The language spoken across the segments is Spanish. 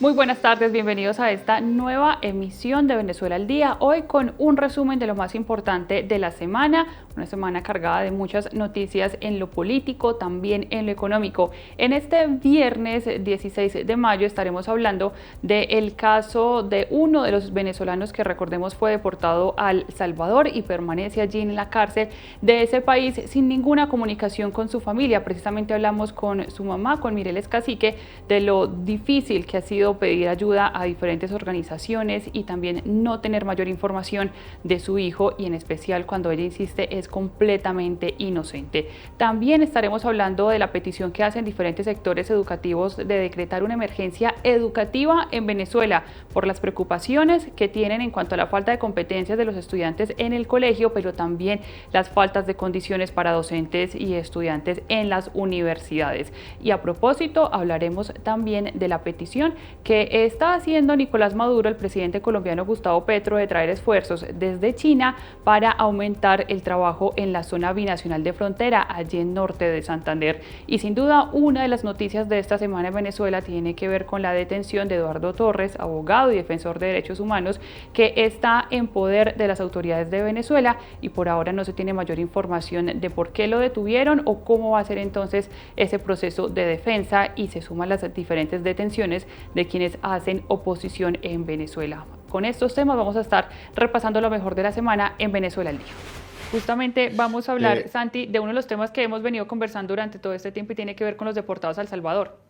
Muy buenas tardes, bienvenidos a esta nueva emisión de Venezuela al Día, hoy con un resumen de lo más importante de la semana, una semana cargada de muchas noticias en lo político, también en lo económico. En este viernes 16 de mayo estaremos hablando del caso de uno de los venezolanos que recordemos fue deportado a El Salvador y permanece allí en la cárcel de ese país sin ninguna comunicación con su familia. Precisamente hablamos con su mamá, con Mireles Cacique, de lo difícil que ha sido pedir ayuda a diferentes organizaciones y también no tener mayor información de su hijo, y en especial cuando ella insiste es completamente inocente. También estaremos hablando de la petición que hacen diferentes sectores educativos de decretar una emergencia educativa en Venezuela por las preocupaciones que tienen en cuanto a la falta de competencias de los estudiantes en el colegio, pero también las faltas de condiciones para docentes y estudiantes en las universidades. Y a propósito, hablaremos también de la petición que está haciendo Nicolás Maduro, el presidente colombiano Gustavo Petro, de traer esfuerzos desde China para aumentar el trabajo en la zona binacional de frontera, allí en norte de Santander. Y sin duda, una de las noticias de esta semana en Venezuela tiene que ver con la detención de Eduardo Torres, abogado y defensor de derechos humanos, que está en poder de las autoridades de Venezuela, y por ahora no se tiene mayor información de por qué lo detuvieron o cómo va a ser entonces ese proceso de defensa, y se suman las diferentes detenciones de quienes hacen oposición en Venezuela. Con estos temas vamos a estar repasando lo mejor de la semana en Venezuela al Día. Justamente vamos a hablar, Santi, de uno de los temas que hemos venido conversando durante todo este tiempo y tiene que ver con los deportados a El Salvador.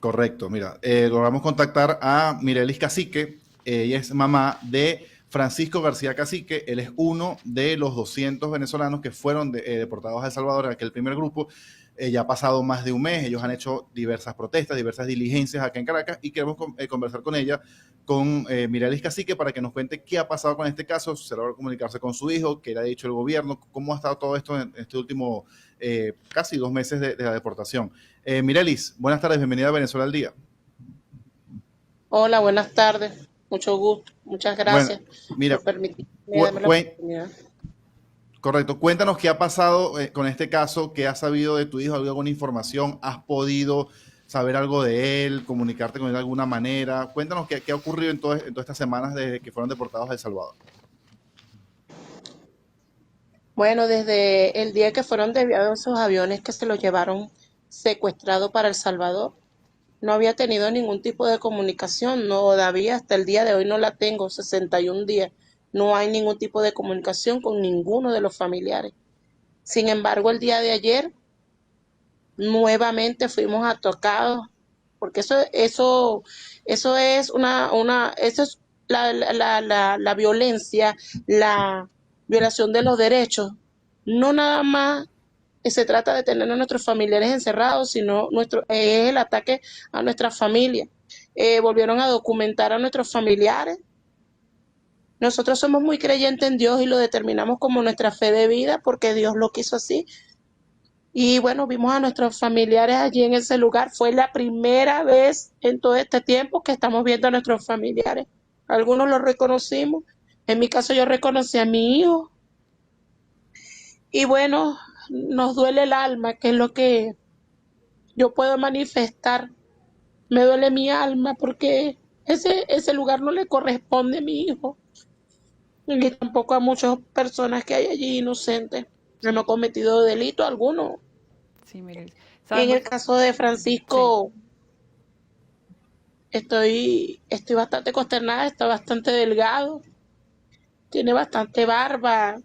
Correcto, mira, logramos contactar a Mirelis Cacique, ella es mamá de Francisco García Cacique, él es uno de los 200 venezolanos que fueron deportados a El Salvador en aquel primer grupo. Ya ha pasado más de un mes, ellos han hecho diversas protestas, diversas diligencias acá en Caracas, y queremos conversar con ella, con Mirelis Cacique, para que nos cuente qué ha pasado con este caso, se logra comunicarse con su hijo, qué le ha dicho el gobierno, cómo ha estado todo esto en este último casi 2 meses de la deportación. Mirelis, buenas tardes, bienvenida a Venezuela al Día. Hola, buenas tardes. Mucho gusto. Muchas Bueno, gracias mira, por permitirme darme la oportunidad. correcto, cuéntanos qué ha pasado con este caso, qué has sabido de tu hijo, alguna información, has podido saber algo de él, comunicarte con él de alguna manera. Cuéntanos qué ha ocurrido en todas estas semanas desde que fueron deportados a El Salvador. Bueno, desde el día que fueron desviados esos aviones que se los llevaron secuestrado para El Salvador, no había tenido ningún tipo de comunicación. No, todavía hasta el día de hoy no la tengo, 61 días. No hay ningún tipo de comunicación con ninguno de los familiares. Sin embargo, el día de ayer nuevamente fuimos atacados, porque eso es eso es la violencia, la violación de los derechos. No nada más se trata de tener a nuestros familiares encerrados, sino es el ataque a nuestra familia. Volvieron a documentar a nuestros familiares. Nosotros somos muy creyentes en Dios y lo determinamos como nuestra fe de vida porque Dios lo quiso así. Y bueno, vimos a nuestros familiares allí en ese lugar. Fue la primera vez en todo este tiempo que estamos viendo a nuestros familiares. Algunos los reconocimos. En mi caso yo reconocí a mi hijo. Y bueno, nos duele el alma, que es lo que yo puedo manifestar. Me duele mi alma porque ese lugar no le corresponde a mi hijo. Ni tampoco a muchas personas que hay allí inocentes. Que no han cometido delito alguno. Sí, Mireles. Y en el Sabemos, caso de sí. Francisco, estoy bastante consternada, está bastante delgado, tiene bastante barba,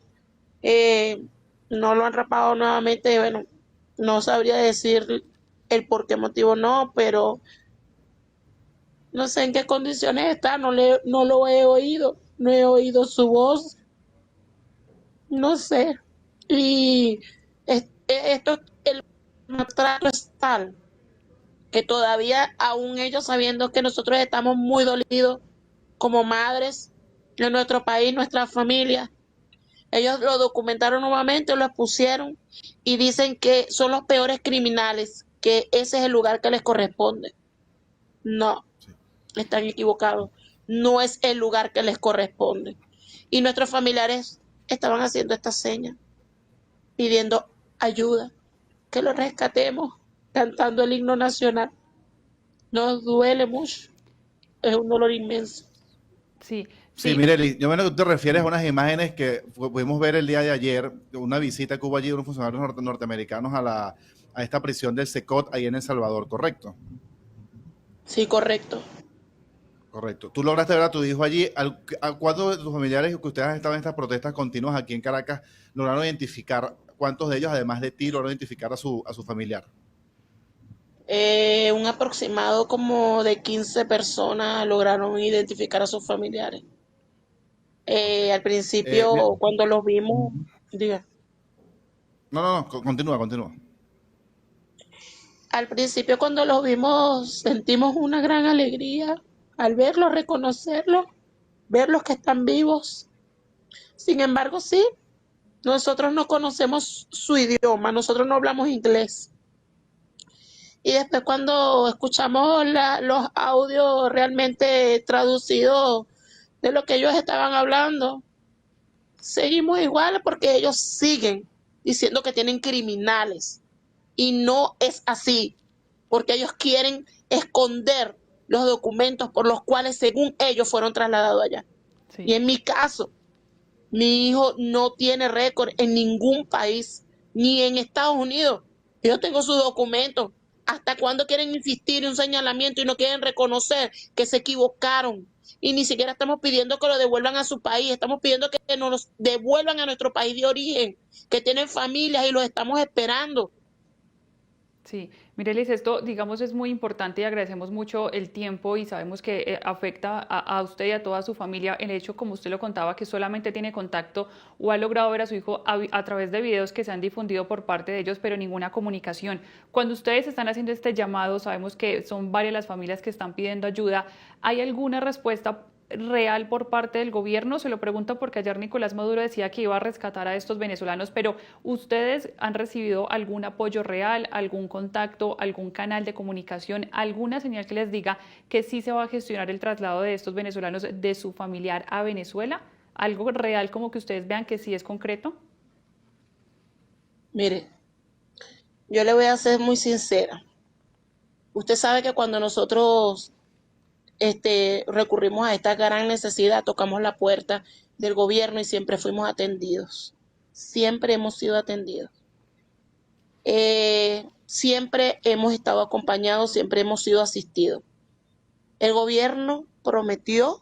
eh, no lo han rapado nuevamente, bueno, no sabría decir el por qué motivo no, pero no sé en qué condiciones está, no lo he oído, no he oído su voz, no sé. Y el maltrato es tal que todavía aún ellos sabiendo que nosotros estamos muy dolidos como madres en nuestro país, nuestra familia. Ellos lo documentaron nuevamente, lo expusieron y dicen que son los peores criminales, que ese es el lugar que les corresponde. No, Sí. están equivocados. No es el lugar que les corresponde. Y nuestros familiares estaban haciendo esta seña, pidiendo ayuda, que lo rescatemos, cantando el himno nacional. Nos duele mucho, es un dolor inmenso. Sí, Sí, sí, Mireli, yo bueno que tú te refieres a unas imágenes que pudimos ver el día de ayer, una visita que hubo allí de unos funcionarios norteamericanos a esta prisión del Secot ahí en El Salvador, ¿correcto? Sí, correcto. Correcto. ¿Tú lograste ver a tu hijo allí? ¿A cuántos de tus familiares que ustedes han estado en estas protestas continuas aquí en Caracas lograron identificar, cuántos de ellos, además de ti, lograron identificar a su familiar? Un aproximado como de 15 personas lograron identificar a sus familiares. Al Mi- principio, cuando los vimos, diga, no, no, no, continúa, continúa. al principio cuando los vimos sentimos una gran alegría al verlos, reconocerlos, verlos que están vivos. Sin embargo, sí, nosotros no conocemos su idioma, nosotros no hablamos inglés. Y después cuando escuchamos los audios realmente traducidos de lo que ellos estaban hablando, seguimos igual porque ellos siguen diciendo que tienen criminales. Y no es así, porque ellos quieren esconder los documentos por los cuales, según ellos, fueron trasladados allá. Y sí. en mi caso, mi hijo no tiene récord en ningún país, ni en Estados Unidos. Yo tengo sus documentos. ¿Hasta cuándo quieren insistir en un señalamiento y no quieren reconocer que se equivocaron? Y ni siquiera estamos pidiendo que lo devuelvan a su país, estamos pidiendo que nos devuelvan a nuestro país de origen, que tienen familias y los estamos esperando. Sí, Mirelis, esto, digamos, es muy importante y agradecemos mucho el tiempo y sabemos que afecta a usted y a toda su familia el hecho, como usted lo contaba, que solamente tiene contacto o ha logrado ver a su hijo a través de videos que se han difundido por parte de ellos, pero ninguna comunicación. Cuando ustedes están haciendo este llamado, sabemos que son varias las familias que están pidiendo ayuda. ¿Hay alguna respuesta real por parte del gobierno? Se lo pregunto porque ayer Nicolás Maduro decía que iba a rescatar a estos venezolanos, pero ¿ustedes han recibido algún apoyo real, algún contacto, algún canal de comunicación, alguna señal que les diga que sí se va a gestionar el traslado de estos venezolanos de su familiar a Venezuela? ¿Algo real como que ustedes vean que sí es concreto? Mire, yo le voy a ser muy sincera. Usted sabe que cuando nosotros recurrimos a esta gran necesidad, tocamos la puerta del gobierno y siempre fuimos atendidos. Siempre hemos sido atendidos. Siempre hemos estado acompañados, siempre hemos sido asistidos. El gobierno prometió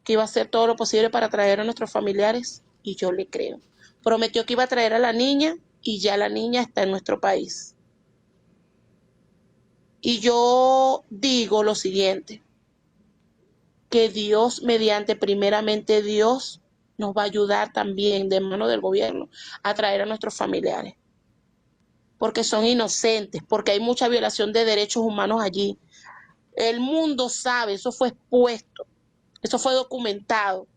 que iba a hacer todo lo posible para traer a nuestros familiares y yo le creo. Prometió que iba a traer a la niña y ya la niña está en nuestro país. Y yo digo lo siguiente, que Dios, mediante primeramente Dios, nos va a ayudar también de mano del gobierno a traer a nuestros familiares, porque son inocentes, porque hay mucha violación de derechos humanos allí. El mundo sabe, eso fue expuesto, eso fue documentado.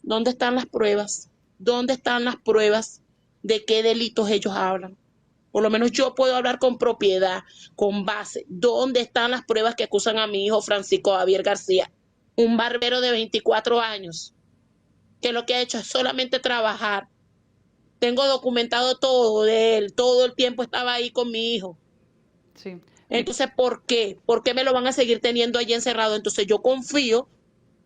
¿Dónde están las pruebas? ¿Dónde están las pruebas de qué delitos ellos hablan? Por lo menos yo puedo hablar con propiedad, con base. ¿Dónde están las pruebas que acusan a mi hijo Francisco Javier García? Un barbero de 24 años, que lo que ha hecho es solamente trabajar. Tengo documentado todo de él, todo el tiempo estaba ahí con mi hijo. Sí, Entonces, ¿por qué? ¿Por qué me lo van a seguir teniendo allí encerrado? Entonces yo confío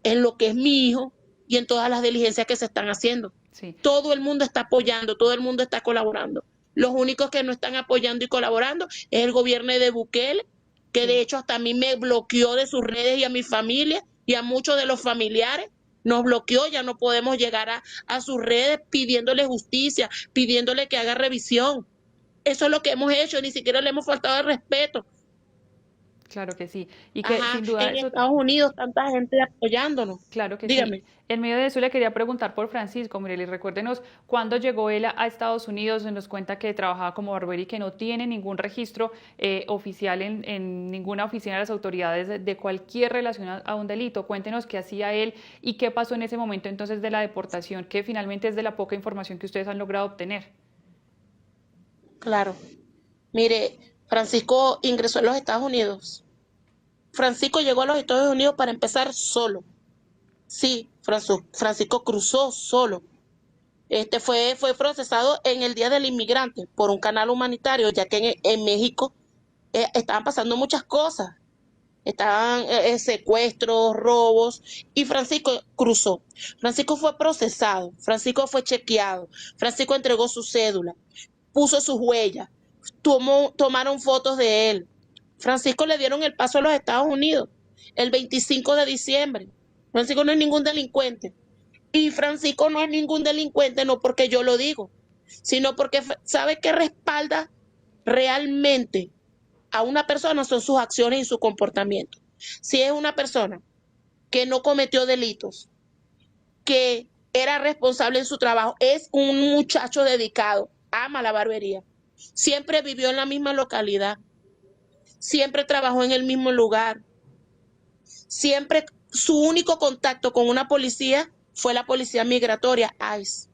en lo que es mi hijo y en todas las diligencias que se están haciendo. sí, Todo el mundo está apoyando, todo el mundo está colaborando. Los únicos que no están apoyando y colaborando es el gobierno de Bukele, que de sí. hecho hasta a mí me bloqueó de sus redes y a mi familia y a muchos de los familiares. Nos bloqueó, ya no podemos llegar a sus redes pidiéndole justicia, pidiéndole que haga revisión. Eso es lo que hemos hecho, ni siquiera le hemos faltado el respeto. Claro que sí. Y que Ajá, sin duda en eso. Estados Unidos tanta gente apoyándonos. Claro que sí. Dígame. En medio de eso le quería preguntar por Francisco. Mireles, recuérdenos cuándo llegó él a Estados Unidos, nos cuenta que trabajaba como barbero y que no tiene ningún registro oficial en ninguna oficina de las autoridades de cualquier relación a un delito. Cuéntenos qué hacía él y qué pasó en ese momento entonces de la deportación, que finalmente es de la poca información que ustedes han logrado obtener. Claro. Mire, Francisco ingresó a los Estados Unidos. Francisco llegó a los Estados Unidos para empezar solo. Sí, Francisco cruzó solo. Fue procesado en el Día del Inmigrante por un canal humanitario, ya que en México estaban pasando muchas cosas. estaban secuestros, robos, y Francisco cruzó. Francisco fue procesado, Francisco fue chequeado, Francisco entregó su cédula, puso sus huellas, tomaron fotos de él. Francisco le dieron el paso a los Estados Unidos el 25 de diciembre. Francisco no es ningún delincuente. Y Francisco no es ningún delincuente, no porque yo lo digo, sino porque sabe que respalda realmente a una persona son sus acciones y su comportamiento. Si es una persona que no cometió delitos, que era responsable en su trabajo, es un muchacho dedicado, ama la barbería, siempre vivió en la misma localidad, siempre trabajó en el mismo lugar, siempre su único contacto con una policía fue la policía migratoria, ICE.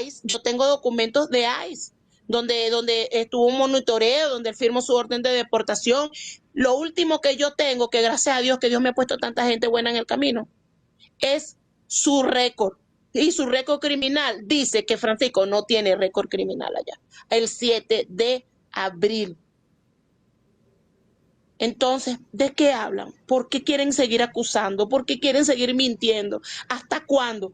ICE, yo tengo documentos de ICE, donde estuvo un monitoreo, donde él firmó su orden de deportación. Lo último que yo tengo, que gracias a Dios, que Dios me ha puesto tanta gente buena en el camino, es su récord. Y su récord criminal dice que Francisco no tiene récord criminal allá. El 7 de abril. Entonces, ¿de qué hablan? ¿Por qué quieren seguir acusando? ¿Por qué quieren seguir mintiendo? ¿Hasta cuándo?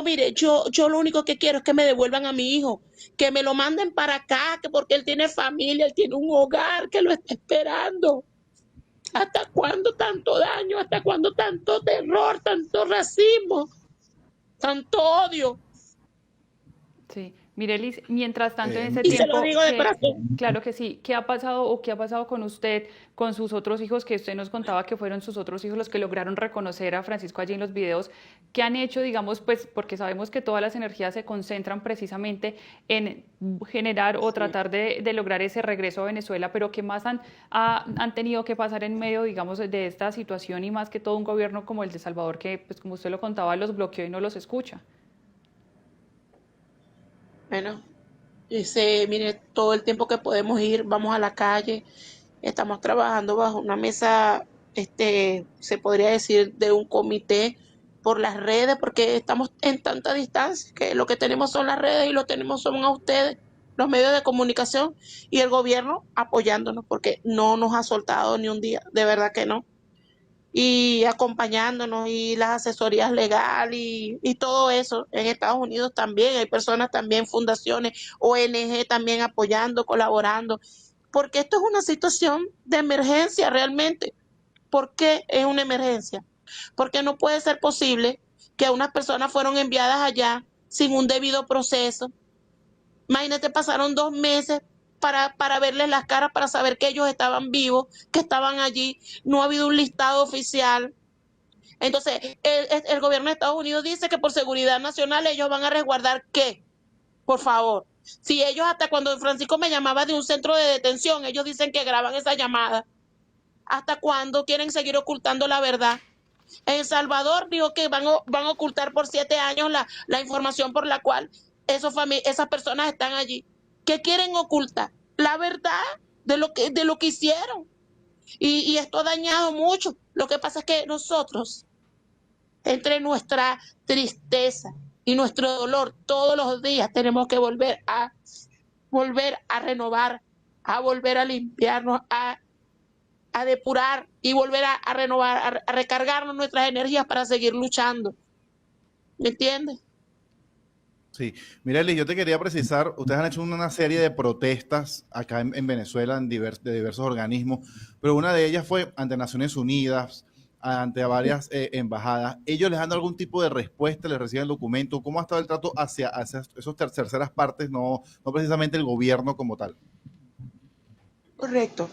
Mire, yo lo único que quiero es que me devuelvan a mi hijo, que me lo manden para acá, que porque él tiene familia, él tiene un hogar que lo está esperando. ¿Hasta cuándo tanto daño? ¿Hasta cuándo tanto terror, tanto racismo, tanto odio? Sí, Mirelis, mientras tanto en ese Y se lo tiempo, digo de corazón. claro que sí, ¿qué ha pasado o qué ha pasado con usted, con sus otros hijos, que usted nos contaba que fueron sus otros hijos los que lograron reconocer a Francisco allí en los videos? ¿Qué han hecho, digamos, pues, porque sabemos que todas las energías se concentran precisamente en generar o Sí. tratar de lograr ese regreso a Venezuela, pero qué más han tenido que pasar en medio, digamos, de esta situación y más que todo un gobierno como el de Salvador que, pues, como usted lo contaba, los bloqueó y no los escucha? Bueno, mire, todo el tiempo que podemos ir, vamos a la calle, estamos trabajando bajo una mesa, se podría decir, de un comité por las redes, porque estamos en tanta distancia que lo que tenemos son las redes y lo tenemos son a ustedes, los medios de comunicación y el gobierno apoyándonos, porque no nos ha soltado ni un día, de verdad que no. Y acompañándonos y las asesorías legales y todo eso. En Estados Unidos también hay personas, también fundaciones, ONG también apoyando, colaborando, porque esto es una situación de emergencia realmente. ¿Por qué es una emergencia? Porque no puede ser posible que unas personas fueron enviadas allá sin un debido proceso. Imagínate, pasaron 2 meses para verles las caras, para saber que ellos estaban vivos, que estaban allí. No ha habido un listado oficial. Entonces, el gobierno de Estados Unidos dice que por seguridad nacional ellos van a resguardar ¿qué? Por favor. Si ellos hasta cuando Francisco me llamaba de un centro de detención, ellos dicen que graban esa llamada. ¿Hasta cuándo quieren seguir ocultando la verdad? En El Salvador dijo que van a ocultar por 7 años la información por la cual esas personas están allí. ¿Qué quieren ocultar? La verdad de lo que hicieron. Y esto ha dañado mucho. Lo que pasa es que nosotros, entre nuestra tristeza y nuestro dolor, todos los días tenemos que volver a renovar, a volver a limpiarnos, a depurar y volver a renovar, a recargarnos nuestras energías para seguir luchando. ¿Me entiendes? Sí, Mireli, yo te quería precisar, ustedes han hecho una serie de protestas acá en Venezuela de diversos organismos, pero una de ellas fue ante Naciones Unidas, ante varias embajadas. ¿Ellos les han dado algún tipo de respuesta, les reciben documento? ¿Cómo ha estado el trato hacia esos terceras partes, no precisamente el gobierno como tal? Correcto.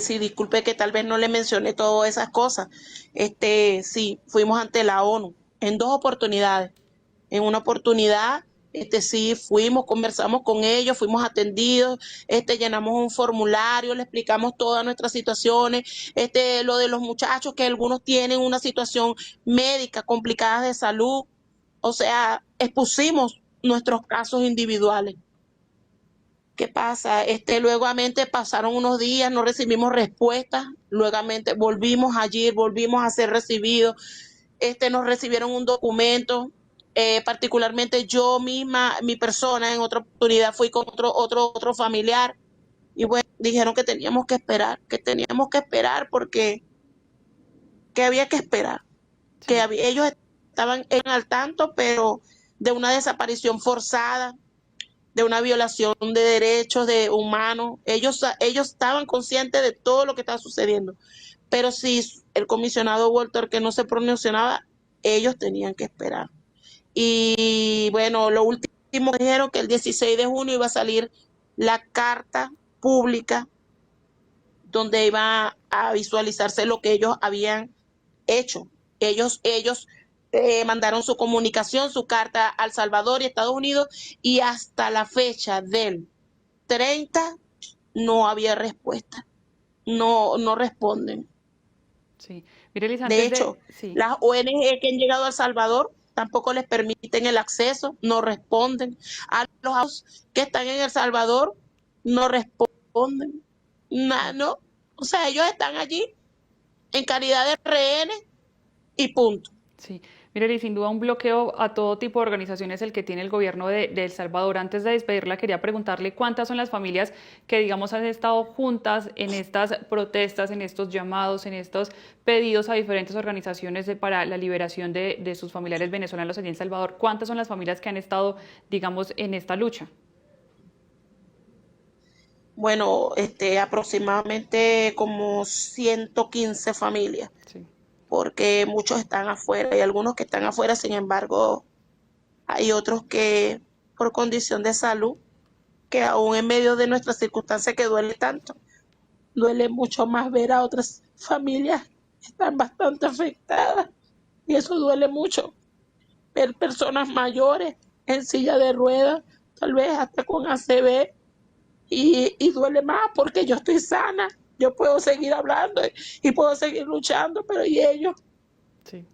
Sí, disculpe que tal vez no le mencioné todas esas cosas. Sí, fuimos ante la ONU en 2 oportunidades. En una oportunidad, sí, fuimos, conversamos con ellos, fuimos atendidos, llenamos un formulario, le explicamos todas nuestras situaciones, lo de los muchachos, que algunos tienen una situación médica complicada de salud. O sea, expusimos nuestros casos individuales. ¿Qué pasa? Luegamente pasaron unos días, no recibimos respuesta, luegamente volvimos allí, volvimos a ser recibidos, nos recibieron un documento, particularmente yo misma, mi persona, en otra oportunidad fui con otro familiar, Y bueno, dijeron que teníamos que esperar porque que había que esperar, Sí. ellos estaban al tanto, pero de una desaparición forzada, de una violación de derechos de humanos. Ellos estaban conscientes de todo lo que estaba sucediendo, pero si el comisionado Walter que no se pronunciaba, ellos tenían que esperar. Y bueno, lo último dijeron que el 16 de junio iba a salir la carta pública donde iba a visualizarse lo que ellos habían hecho. Ellos mandaron su comunicación, su carta a El Salvador y Estados Unidos, y hasta la fecha del 30 no había respuesta. No responden. Sí. Mirelis, De antes de... hecho, Sí. las ONG que han llegado a El Salvador tampoco les permiten el acceso, no responden. A los que están en El Salvador no responden. No. O sea, ellos están allí en calidad de rehenes y punto. Sí, mire, y sin duda un bloqueo a todo tipo de organizaciones el que tiene el gobierno de El Salvador. Antes de despedirla, quería preguntarle cuántas son las familias que, digamos, han estado juntas en estas protestas, en estos llamados, en estos pedidos a diferentes organizaciones para la liberación de sus familiares venezolanos allí en El Salvador. ¿Cuántas son las familias que han estado, digamos, en esta lucha? Bueno, aproximadamente como 115 familias, Sí, porque muchos están afuera. Hay algunos que están afuera, sin embargo, hay otros que por condición de salud, que aún en medio de nuestras circunstancias que duele tanto, duele mucho más ver a otras familias que están bastante afectadas. Y eso duele mucho. Ver personas mayores en silla de ruedas, tal vez hasta con ACV, y duele más porque yo estoy sana, yo puedo seguir hablando y puedo seguir luchando, pero ¿y ellos? sí.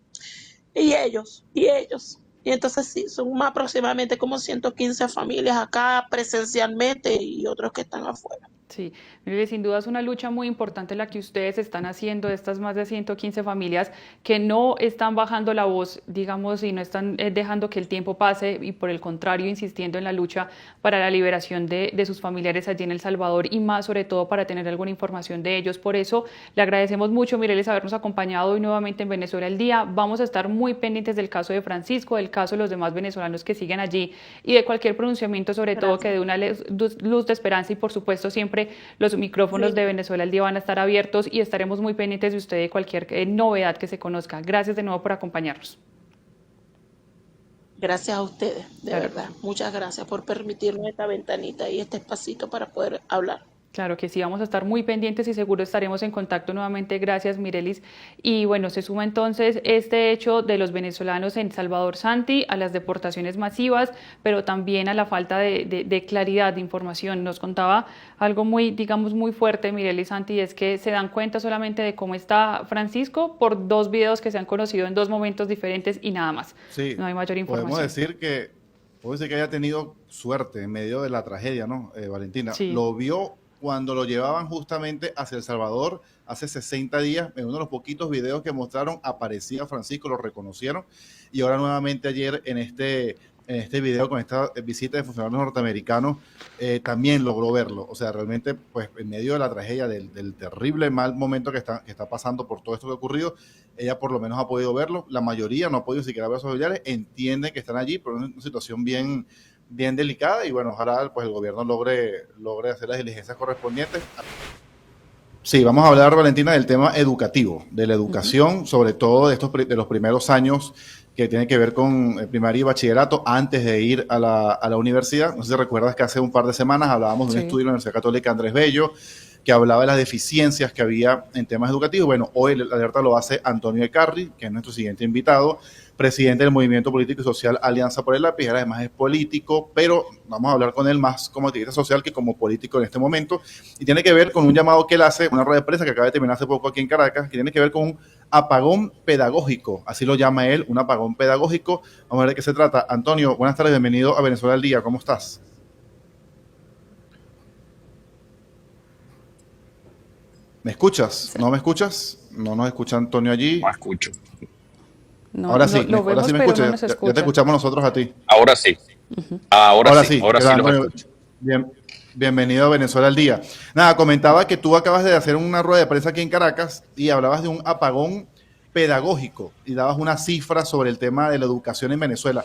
¿Y ellos? ¿Y ellos? Y entonces sí, son aproximadamente como 115 familias acá presencialmente y otros que están afuera. Sí, mire, sin duda es una lucha muy importante la que ustedes están haciendo, estas más de 115 familias que no están bajando la voz, digamos, y no están dejando que el tiempo pase y por el contrario insistiendo en la lucha para la liberación de sus familiares allí en El Salvador y más sobre todo para tener alguna información de ellos. Por eso le agradecemos mucho, Mireles, habernos acompañado hoy nuevamente en Venezuela al Día. Vamos a estar muy pendientes del caso de Francisco, del caso de los demás venezolanos que siguen allí y de cualquier pronunciamiento sobre todo que dé una luz de esperanza y por supuesto siempre los micrófonos de Venezuela al Día van a estar abiertos y estaremos muy pendientes de usted de cualquier novedad que se conozca. Gracias de nuevo por acompañarnos. Gracias a ustedes, de Claro. verdad. Muchas gracias por permitirnos esta ventanita y este espacito para poder hablar. Claro que sí, vamos a estar muy pendientes y seguro estaremos en contacto nuevamente. Gracias, Mirelis. Y bueno, se suma entonces este hecho de los venezolanos en Salvador Santi a las deportaciones masivas, pero también a la falta de claridad de información. Nos contaba algo muy, digamos, muy fuerte, Mirelis Santi, y es que se dan cuenta solamente de cómo está Francisco por dos videos que se han conocido en dos momentos diferentes y nada más. Sí, No hay mayor información. podemos decir que haya tenido suerte en medio de la tragedia, ¿no, Valentina? Sí. Lo vio cuando lo llevaban justamente hacia El Salvador hace 60 días, en uno de los poquitos videos que mostraron, aparecía Francisco, lo reconocieron, y ahora nuevamente ayer en este video con esta visita de funcionarios norteamericanos, también logró verlo. O sea, realmente, pues en medio de la tragedia, del terrible mal momento que está pasando por todo esto que ha ocurrido, ella por lo menos ha podido verlo. La mayoría no ha podido siquiera ver a sus familiares, entiende que están allí, pero es una situación bien delicada y bueno, ojalá pues el gobierno logre hacer las diligencias correspondientes. Sí, vamos a hablar, Valentina, del tema educativo, de la educación, sobre todo de los primeros años que tiene que ver con primaria y bachillerato antes de ir a la universidad. No sé si recuerdas que hace un par de semanas hablábamos de un estudio de la Universidad Católica Andrés Bello que hablaba de las deficiencias que había en temas educativos. Bueno, hoy la alerta lo hace Antonio Ecarri, que es nuestro siguiente invitado, presidente del Movimiento Político y Social Alianza por el Lápiz. Además es político, pero vamos a hablar con él más como activista social que como político en este momento. Y tiene que ver con un llamado que él hace, una rueda de prensa que acaba de terminar hace poco aquí en Caracas, que tiene que ver con un apagón pedagógico, así lo llama él, un apagón pedagógico. Vamos a ver de qué se trata. Antonio, buenas tardes, bienvenido a Venezuela al Día, ¿cómo estás? ¿Me escuchas? ¿No me escuchas? No nos escucha Antonio allí. No escucho. No, ahora sí, ahora sí me escuchas. Ya te escuchamos nosotros a ti. Ahora sí. Ahora sí lo escucho. Bien. Bienvenido a Venezuela al día. Nada, comentaba que tú acabas de hacer una rueda de prensa aquí en Caracas y hablabas de un apagón pedagógico y dabas una cifra sobre el tema de la educación en Venezuela.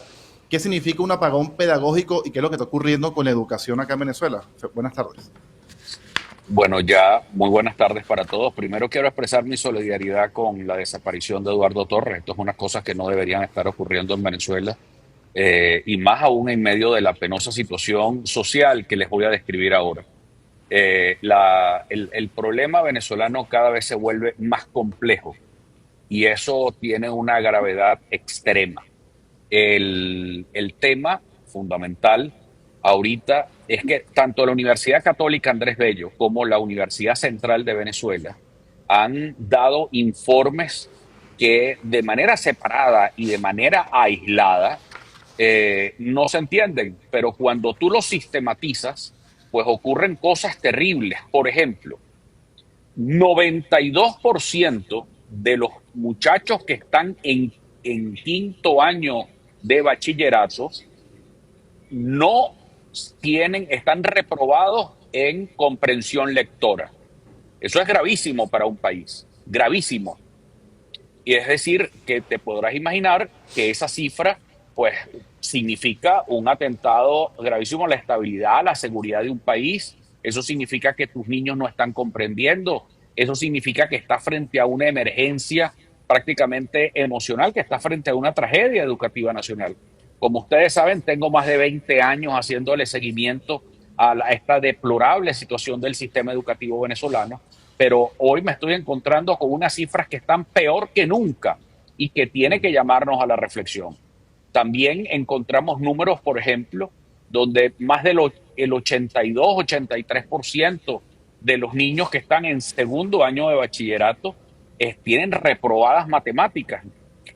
¿Qué significa un apagón pedagógico y qué es lo que está ocurriendo con la educación acá en Venezuela? Buenas tardes. Bueno, ya muy buenas tardes para todos. Primero quiero expresar mi solidaridad con la desaparición de Eduardo Torres. Esto es una cosa que no deberían estar ocurriendo en Venezuela, y más aún en medio de la penosa situación social que les voy a describir ahora. El problema venezolano cada vez se vuelve más complejo y eso tiene una gravedad extrema. El tema fundamental ahorita es que tanto la Universidad Católica Andrés Bello como la Universidad Central de Venezuela han dado informes que de manera separada y de manera aislada no se entienden, pero cuando tú los sistematizas, pues ocurren cosas terribles. Por ejemplo, 92% de los muchachos que están en quinto año de bachillerato no están reprobados en comprensión lectora. Eso es gravísimo para un país, gravísimo. Y es decir, que te podrás imaginar que esa cifra, pues, significa un atentado gravísimo a la estabilidad, a la seguridad de un país. Eso significa que tus niños no están comprendiendo. Eso significa que estás frente a una emergencia prácticamente emocional, que estás frente a una tragedia educativa nacional. Como ustedes saben, tengo más de 20 años haciéndole seguimiento a esta deplorable situación del sistema educativo venezolano, pero hoy me estoy encontrando con unas cifras que están peor que nunca y que tiene que llamarnos a la reflexión. También encontramos números, por ejemplo, donde más del 82-83% de los niños que están en segundo año de bachillerato tienen reprobadas matemáticas.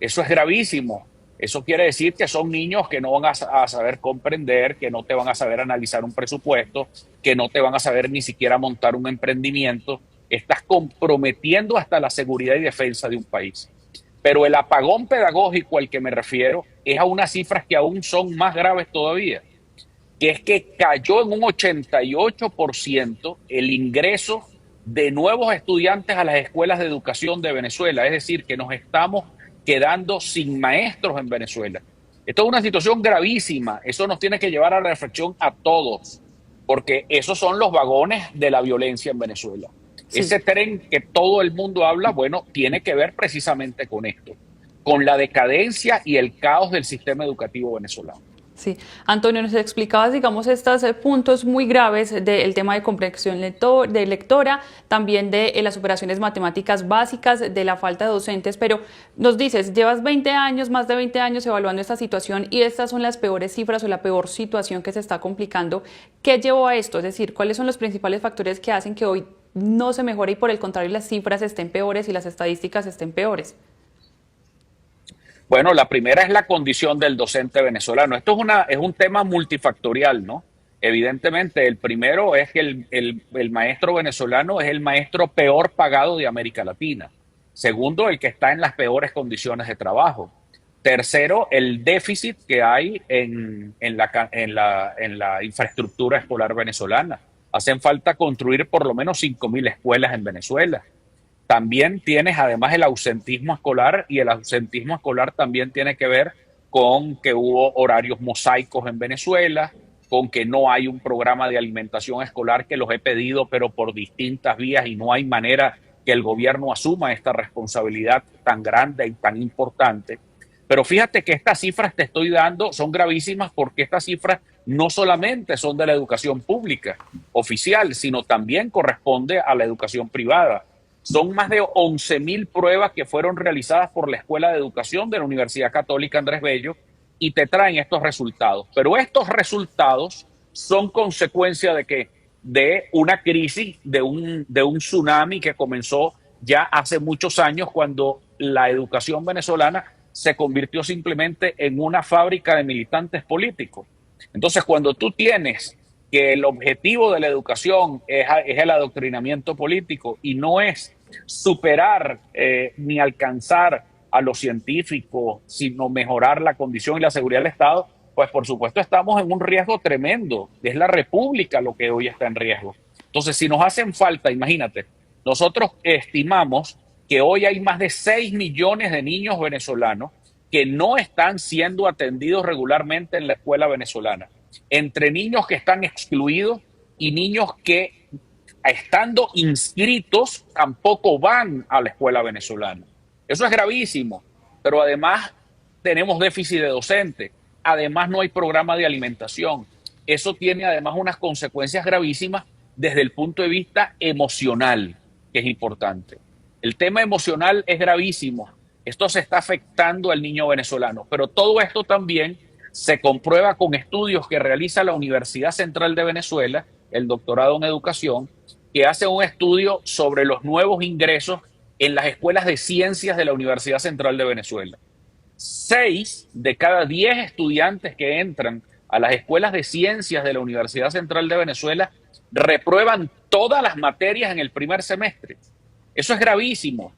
Eso es gravísimo. Eso quiere decir que son niños que no van a saber comprender, que no te van a saber analizar un presupuesto, que no te van a saber ni siquiera montar un emprendimiento. Estás comprometiendo hasta la seguridad y defensa de un país. Pero el apagón pedagógico al que me refiero es a unas cifras que aún son más graves todavía, que es que cayó en un 88% el ingreso de nuevos estudiantes a las escuelas de educación de Venezuela. Es decir, que nos estamos quedando sin maestros en Venezuela. Esto es una situación gravísima. Eso nos tiene que llevar a la reflexión a todos, porque esos son los vagones de la violencia en Venezuela. Sí. Ese tren que todo el mundo habla, bueno, tiene que ver precisamente con esto, con la decadencia y el caos del sistema educativo venezolano. Sí, Antonio, nos explicabas, digamos, estos puntos muy graves del tema de comprensión lectora, también de las operaciones matemáticas básicas, de la falta de docentes, pero nos dices, llevas 20 años, más de 20 años evaluando esta situación y estas son las peores cifras o la peor situación que se está complicando. ¿Qué llevó a esto? Es decir, ¿cuáles son los principales factores que hacen que hoy no se mejore y por el contrario las cifras estén peores y las estadísticas estén peores? Bueno, la primera es la condición del docente venezolano. Esto es un tema multifactorial, ¿no? Evidentemente, el primero es que el maestro venezolano es el maestro peor pagado de América Latina. Segundo, el que está en las peores condiciones de trabajo. Tercero, el déficit que hay en la infraestructura escolar venezolana. Hacen falta construir por lo menos 5.000 escuelas en Venezuela. También tienes además el ausentismo escolar, y el ausentismo escolar también tiene que ver con que hubo horarios mosaicos en Venezuela, con que no hay un programa de alimentación escolar, que los he pedido pero por distintas vías y no hay manera que el gobierno asuma esta responsabilidad tan grande y tan importante. Pero fíjate que estas cifras te estoy dando son gravísimas porque estas cifras no solamente son de la educación pública oficial, sino también corresponde a la educación privada. Son más de 11.000 pruebas que fueron realizadas por la Escuela de Educación de la Universidad Católica Andrés Bello y te traen estos resultados. Pero estos resultados son consecuencia de ¿qué? De una crisis, de un tsunami que comenzó ya hace muchos años, cuando la educación venezolana se convirtió simplemente en una fábrica de militantes políticos. Entonces, cuando tú tienes que el objetivo de la educación es el adoctrinamiento político y no es superar ni alcanzar a los científicos, sino mejorar la condición y la seguridad del Estado, pues por supuesto estamos en un riesgo tremendo. Es la República lo que hoy está en riesgo. Entonces, si nos hacen falta, imagínate, nosotros estimamos que hoy hay más de 6 millones de niños venezolanos que no están siendo atendidos regularmente en la escuela venezolana, entre niños que están excluidos y niños que, estando inscritos, tampoco van a la escuela venezolana. Eso es gravísimo, pero además tenemos déficit de docentes, además no hay programa de alimentación. Eso tiene además unas consecuencias gravísimas desde el punto de vista emocional, que es importante. El tema emocional es gravísimo. Esto se está afectando al niño venezolano, pero todo esto también se comprueba con estudios que realiza la Universidad Central de Venezuela, el doctorado en educación, que hace un estudio sobre los nuevos ingresos en las escuelas de ciencias de la Universidad Central de Venezuela. 6 de cada 10 estudiantes que entran a las escuelas de ciencias de la Universidad Central de Venezuela reprueban todas las materias en el primer semestre. Eso es gravísimo.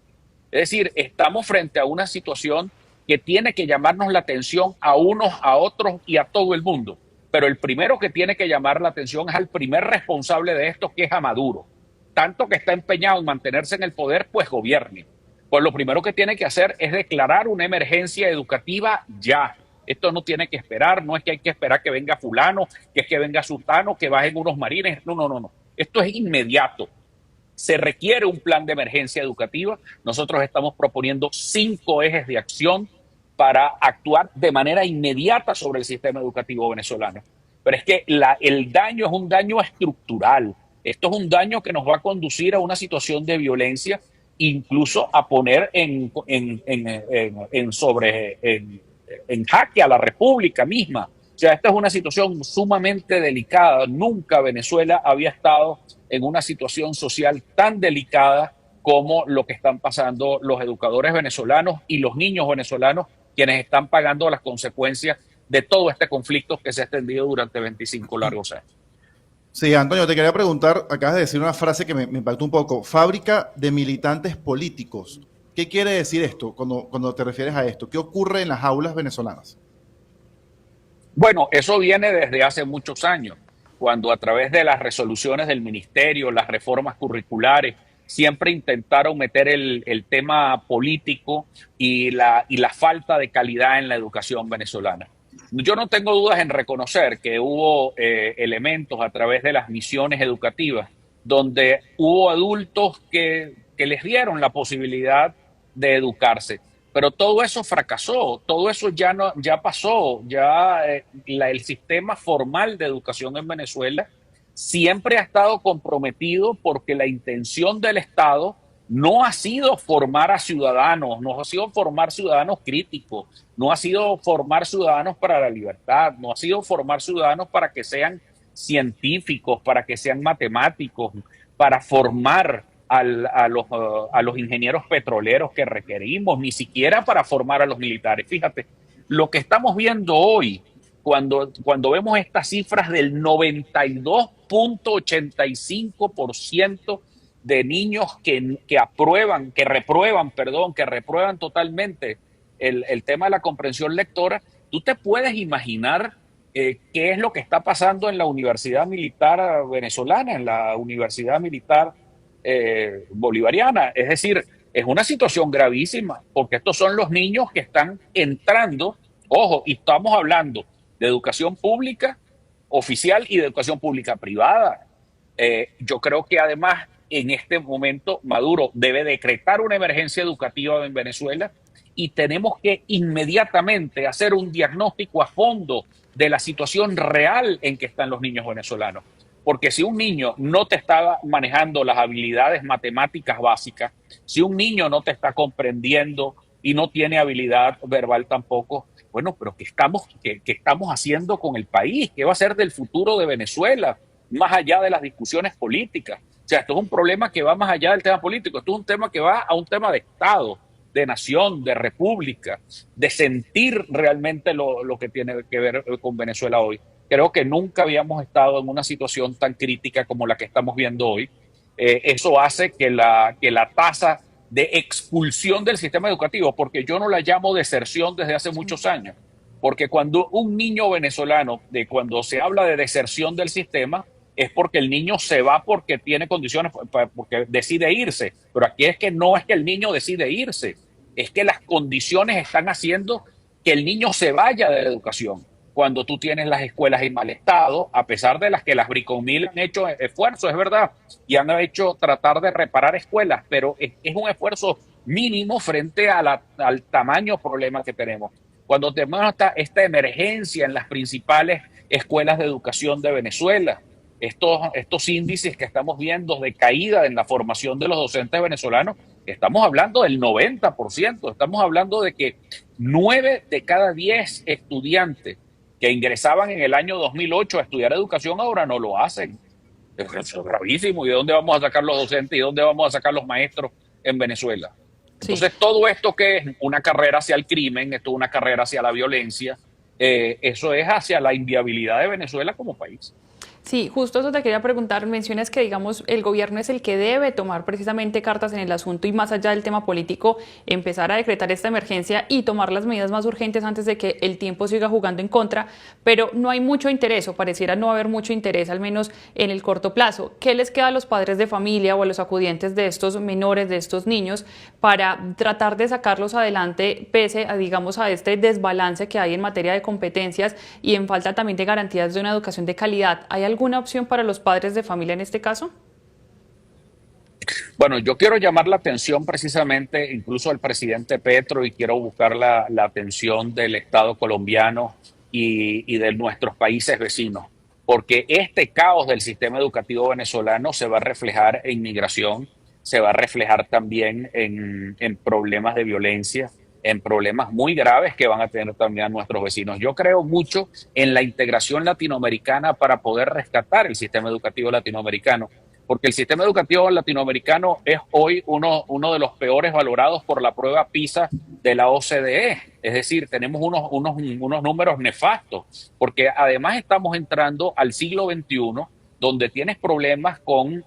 Es decir, estamos frente a una situación que tiene que llamarnos la atención a unos, a otros y a todo el mundo. Pero el primero que tiene que llamar la atención es al primer responsable de esto, que es a Maduro. Tanto que está empeñado en mantenerse en el poder, pues gobierne. Pues lo primero que tiene que hacer es declarar una emergencia educativa ya. Esto no tiene que esperar, no es que hay que esperar que venga fulano, que es que venga sultano, que bajen unos marines. No, no, no, no. Esto es inmediato. Se requiere un plan de emergencia educativa. Nosotros estamos proponiendo 5 ejes de acción para actuar de manera inmediata sobre el sistema educativo venezolano. Pero es que el daño es un daño estructural. Esto es un daño que nos va a conducir a una situación de violencia, incluso a poner en jaque a la República misma. O sea, esta es una situación sumamente delicada. Nunca Venezuela había estado en una situación social tan delicada como lo que están pasando los educadores venezolanos y los niños venezolanos, quienes están pagando las consecuencias de todo este conflicto que se ha extendido durante 25 largos años. Sí, Antonio, te quería preguntar, acabas de decir una frase que me impactó un poco, fábrica de militantes políticos. ¿Qué quiere decir esto cuando te refieres a esto? ¿Qué ocurre en las aulas venezolanas? Bueno, eso viene desde hace muchos años, cuando a través de las resoluciones del ministerio, las reformas curriculares, siempre intentaron meter el tema político y la falta de calidad en la educación venezolana. Yo no tengo dudas en reconocer que hubo elementos a través de las misiones educativas donde hubo adultos que les dieron la posibilidad de educarse. Pero todo eso fracasó, todo eso ya pasó, el sistema formal de educación en Venezuela siempre ha estado comprometido porque la intención del Estado no ha sido formar a ciudadanos, no ha sido formar ciudadanos críticos, no ha sido formar ciudadanos para la libertad, no ha sido formar ciudadanos para que sean científicos, para que sean matemáticos, para formar a los ingenieros petroleros que requerimos, ni siquiera para formar a los militares. Fíjate, lo que estamos viendo hoy, cuando vemos estas cifras del 92.85% de niños que reprueban totalmente el tema de la comprensión lectora, tú te puedes imaginar qué es lo que está pasando en la Universidad Militar Venezolana, en la Universidad Militar Bolivariana. Es decir, es una situación gravísima, porque estos son los niños que están entrando, ojo, y estamos hablando de educación pública oficial y de educación pública privada. Yo creo que además en este momento Maduro debe decretar una emergencia educativa en Venezuela y tenemos que inmediatamente hacer un diagnóstico a fondo de la situación real en que están los niños venezolanos. Porque si un niño no te está manejando las habilidades matemáticas básicas, si un niño no te está comprendiendo y no tiene habilidad verbal tampoco, bueno, pero ¿qué estamos haciendo con el país? ¿Qué va a ser del futuro de Venezuela? Más allá de las discusiones políticas. O sea, esto es un problema que va más allá del tema político. Esto es un tema que va a un tema de Estado, de nación, de república, de sentir realmente lo que tiene que ver con Venezuela hoy. Creo que nunca habíamos estado en una situación tan crítica como la que estamos viendo hoy. Eso hace que la tasa de expulsión del sistema educativo, porque yo no la llamo deserción desde hace muchos años, porque cuando un niño venezolano, cuando se habla de deserción del sistema, es porque el niño se va porque tiene condiciones, porque decide irse. Pero aquí es que no es que el niño decide irse, es que las condiciones están haciendo que el niño se vaya de la educación. Cuando tú tienes las escuelas en mal estado, a pesar de las que las Bricomil han hecho esfuerzos, es verdad, y han hecho tratar de reparar escuelas, pero es un esfuerzo mínimo frente al tamaño problema que tenemos. Cuando tenemos esta emergencia en las principales escuelas de educación de Venezuela, estos índices que estamos viendo de caída en la formación de los docentes venezolanos, estamos hablando del 90%, estamos hablando de que 9 de cada 10 estudiantes que ingresaban en el año 2008 a estudiar educación ahora no lo hacen. Eso es gravísimo. ¿Y de dónde vamos a sacar los docentes y de dónde vamos a sacar los maestros en Venezuela? Sí. Entonces, todo esto que es una carrera hacia el crimen, esto es una carrera hacia la violencia, eso es hacia la inviabilidad de Venezuela como país. Sí, justo eso te quería preguntar. Mencionas que, digamos, el gobierno es el que debe tomar precisamente cartas en el asunto y, más allá del tema político, empezar a decretar esta emergencia y tomar las medidas más urgentes antes de que el tiempo siga jugando en contra, pero no hay mucho interés, o pareciera no haber mucho interés, al menos en el corto plazo. ¿Qué les queda a los padres de familia o a los acudientes de estos menores, de estos niños, para tratar de sacarlos adelante pese a, digamos, a este desbalance que hay en materia de competencias y en falta también de garantías de una educación de calidad? ¿Hay alguna opción para los padres de familia en este caso? Bueno, yo quiero llamar la atención precisamente incluso al presidente Petro, y quiero buscar la atención del Estado colombiano y de nuestros países vecinos, porque este caos del sistema educativo venezolano se va a reflejar en migración, se va a reflejar también en problemas de violencia, en problemas muy graves que van a tener también nuestros vecinos. Yo creo mucho en la integración latinoamericana para poder rescatar el sistema educativo latinoamericano, porque el sistema educativo latinoamericano es hoy uno de los peores valorados por la prueba PISA de la OCDE. Es decir, tenemos unos números nefastos, porque además estamos entrando al siglo XXI, donde tienes problemas con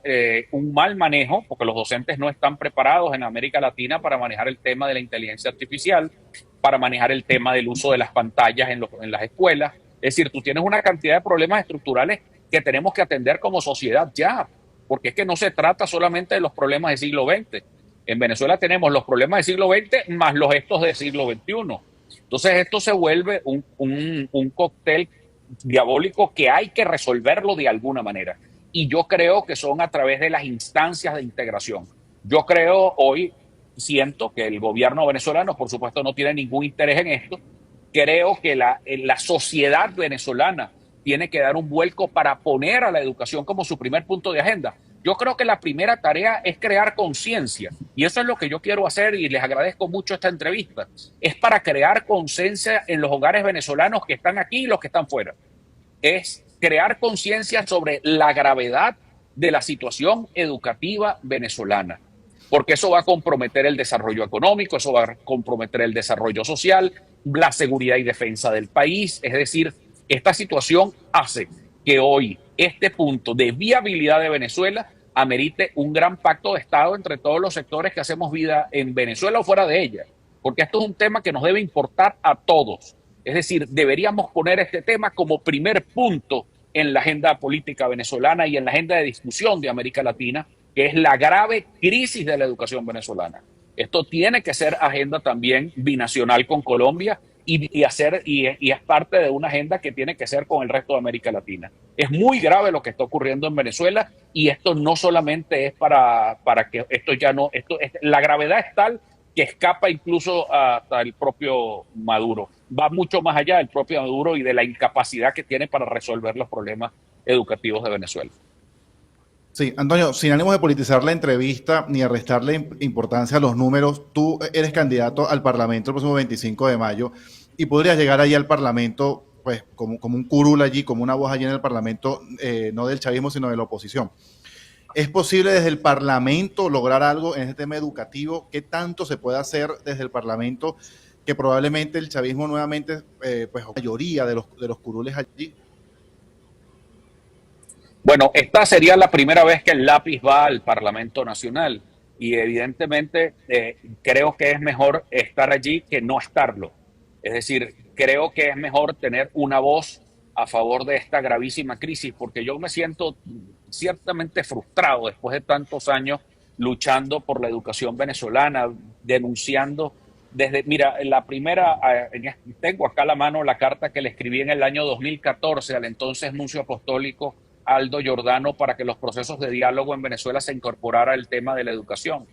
un mal manejo, porque los docentes no están preparados en América Latina para manejar el tema de la inteligencia artificial, para manejar el tema del uso de las pantallas en las escuelas. Es decir, tú tienes una cantidad de problemas estructurales que tenemos que atender como sociedad ya, porque es que no se trata solamente de los problemas del siglo XX. En Venezuela tenemos los problemas del siglo XX más los estos del siglo XXI. Entonces esto se vuelve un cóctel diabólico que hay que resolverlo de alguna manera. Y yo creo que son a través de las instancias de integración. Yo creo siento que el gobierno venezolano, por supuesto, no tiene ningún interés en esto. Creo que la sociedad venezolana tiene que dar un vuelco para poner a la educación como su primer punto de agenda. Yo creo que la primera tarea es crear conciencia, y eso es lo que yo quiero hacer, y les agradezco mucho esta entrevista. Es para crear conciencia en los hogares venezolanos que están aquí y los que están fuera. Es crear conciencia sobre la gravedad de la situación educativa venezolana, porque eso va a comprometer el desarrollo económico, eso va a comprometer el desarrollo social, la seguridad y defensa del país. Es decir, esta situación hace que hoy este punto de viabilidad de Venezuela amerite un gran pacto de Estado entre todos los sectores que hacemos vida en Venezuela o fuera de ella, porque esto es un tema que nos debe importar a todos. Es decir, deberíamos poner este tema como primer punto en la agenda política venezolana y en la agenda de discusión de América Latina, que es la grave crisis de la educación venezolana. Esto tiene que ser agenda también binacional con Colombia y es parte de una agenda que tiene que ser con el resto de América Latina. Es muy grave lo que está ocurriendo en Venezuela, y esto no solamente es para que esto ya no, la gravedad es tal que escapa incluso hasta el propio Maduro. Va mucho más allá del propio Maduro y de la incapacidad que tiene para resolver los problemas educativos de Venezuela. Sí, Antonio, sin ánimo de politizar la entrevista ni de restarle importancia a los números, tú eres candidato al Parlamento el próximo 25 de mayo y podrías llegar allí al Parlamento pues como un curul allí, como una voz allí en el Parlamento, no del chavismo, sino de la oposición. ¿Es posible desde el Parlamento lograr algo en este tema educativo? ¿Qué tanto se puede hacer desde el Parlamento que probablemente el chavismo nuevamente, pues la mayoría de los curules allí? Bueno, esta sería la primera vez que el lápiz va al Parlamento Nacional, y evidentemente creo que es mejor estar allí que no estarlo. Es decir, creo que es mejor tener una voz a favor de esta gravísima crisis, porque yo me siento ciertamente frustrado después de tantos años luchando por la educación venezolana, denunciando desde, mira, la primera, tengo acá a la mano la carta que le escribí en el año 2014 al entonces nuncio apostólico Aldo Giordano para que los procesos de diálogo en Venezuela se incorporara el tema de la educación.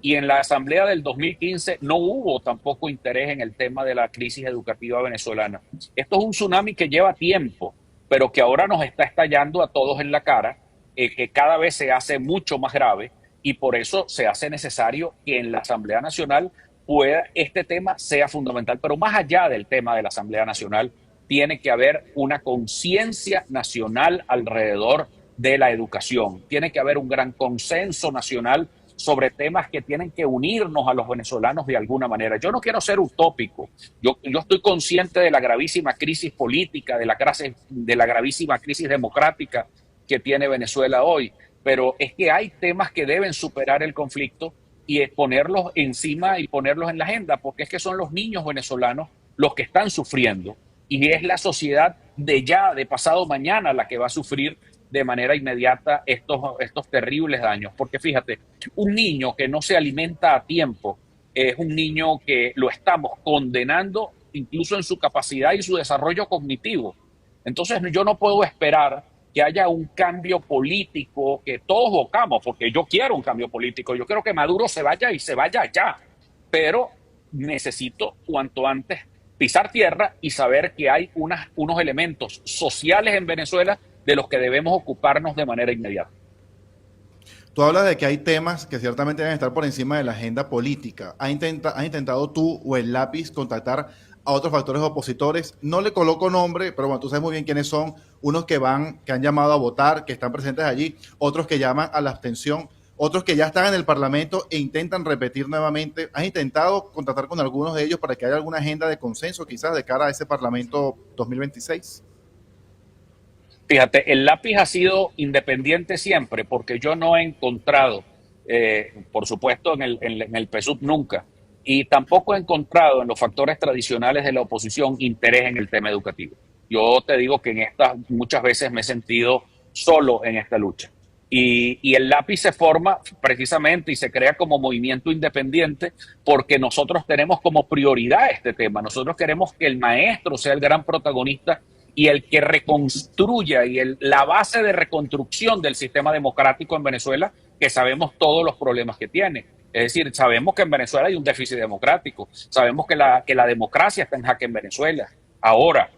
Y en la asamblea del 2015 no hubo tampoco interés en el tema de la crisis educativa venezolana. Esto es un tsunami que lleva tiempo, pero que ahora nos está estallando a todos en la cara, que cada vez se hace mucho más grave y por eso se hace necesario que en la Asamblea Nacional este tema sea fundamental. Pero más allá del tema de la Asamblea Nacional, tiene que haber una conciencia nacional alrededor de la educación. Tiene que haber un gran consenso nacional sobre temas que tienen que unirnos a los venezolanos de alguna manera. Yo no quiero ser utópico. Yo estoy consciente de la gravísima crisis política, de la gravísima crisis democrática que tiene Venezuela hoy, pero es que hay temas que deben superar el conflicto y ponerlos encima y ponerlos en la agenda, porque es que son los niños venezolanos los que están sufriendo y es la sociedad de pasado mañana la que va a sufrir de manera inmediata estos terribles daños. Porque fíjate, un niño que no se alimenta a tiempo es un niño que lo estamos condenando incluso en su capacidad y su desarrollo cognitivo. Entonces yo no puedo esperar que haya un cambio político que todos buscamos, porque yo quiero un cambio político, yo quiero que Maduro se vaya y se vaya ya, pero necesito cuanto antes pisar tierra y saber que hay unos elementos sociales en Venezuela de los que debemos ocuparnos de manera inmediata. Tú hablas de que hay temas que ciertamente deben estar por encima de la agenda política. ¿Has intentado tú o el lápiz contactar a otros factores opositores? No le coloco nombre, pero bueno, tú sabes muy bien quiénes son. Unos que han llamado a votar, que están presentes allí, otros que llaman a la abstención, otros que ya están en el Parlamento e intentan repetir nuevamente. ¿Has intentado contactar con algunos de ellos para que haya alguna agenda de consenso quizás de cara a ese Parlamento 2026? Fíjate, el lápiz ha sido independiente siempre porque yo no he encontrado, por supuesto en el PSUV nunca, y tampoco he encontrado en los factores tradicionales de la oposición interés en el tema educativo. Yo te digo que en estas muchas veces me he sentido solo en esta lucha. Y el lápiz se forma precisamente y se crea como movimiento independiente porque nosotros tenemos como prioridad este tema. Nosotros queremos que el maestro sea el gran protagonista y el que reconstruya y la base de reconstrucción del sistema democrático en Venezuela, que sabemos todos los problemas que tiene. Es decir, sabemos que en Venezuela hay un déficit democrático, sabemos que la democracia está en jaque en Venezuela. Ahora,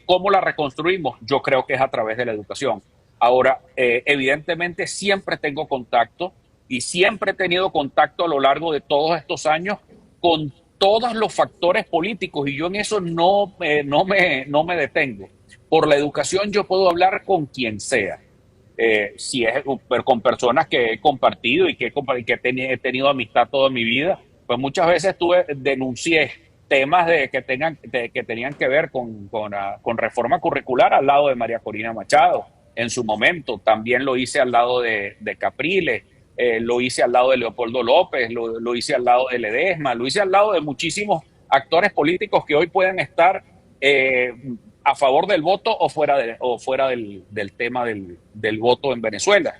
¿cómo la reconstruimos? Yo creo que es a través de la educación. Ahora, evidentemente siempre tengo contacto y siempre he tenido contacto a lo largo de todos estos años con todos los factores políticos y yo en eso no me detengo. Por la educación yo puedo hablar con quien sea. Si es con personas que he compartido y que he tenido amistad toda mi vida, pues muchas veces denuncié temas que tenían que ver con reforma curricular al lado de María Corina Machado en su momento. También lo hice al lado de Capriles. Lo hice al lado de Leopoldo López, lo hice al lado de Ledesma, lo hice al lado de muchísimos actores políticos que hoy pueden estar a favor del voto o fuera del tema del voto en Venezuela.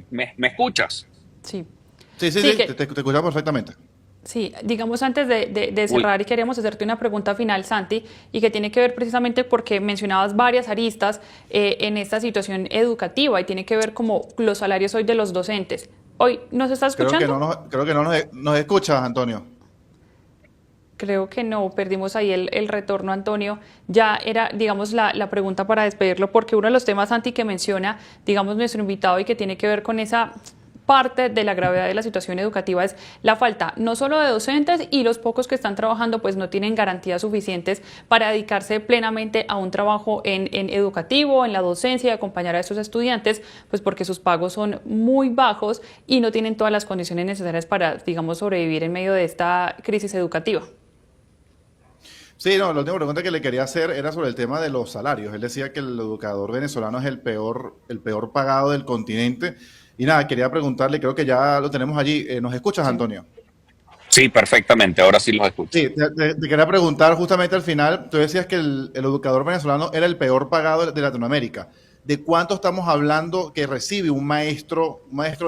¿Me escuchas? Sí. Sí, te escuchamos perfectamente. Sí, digamos antes de cerrar y queremos hacerte una pregunta final, Santi, y que tiene que ver precisamente porque mencionabas varias aristas en esta situación educativa y tiene que ver como los salarios hoy de los docentes. Hoy, ¿nos estás escuchando? Creo que no nos escuchas, Antonio. Creo que no, perdimos ahí el retorno, Antonio. Ya era, digamos, la pregunta para despedirlo, porque uno de los temas, Santi, que menciona, digamos, nuestro invitado y que tiene que ver con esa parte de la gravedad de la situación educativa es la falta no solo de docentes y los pocos que están trabajando pues no tienen garantías suficientes para dedicarse plenamente a un trabajo en educativo, en la docencia y acompañar a esos estudiantes, pues porque sus pagos son muy bajos y no tienen todas las condiciones necesarias para, digamos, sobrevivir en medio de esta crisis educativa. Sí, no, la última pregunta que le quería hacer era sobre el tema de los salarios. Él decía que el educador venezolano es el peor pagado del continente. Y nada, quería preguntarle, creo que ya lo tenemos allí. ¿Nos escuchas, Antonio? Sí, perfectamente, ahora sí los escucho. Sí, te quería preguntar justamente al final, tú decías que el educador venezolano era el peor pagado de Latinoamérica. ¿De cuánto estamos hablando que recibe un maestro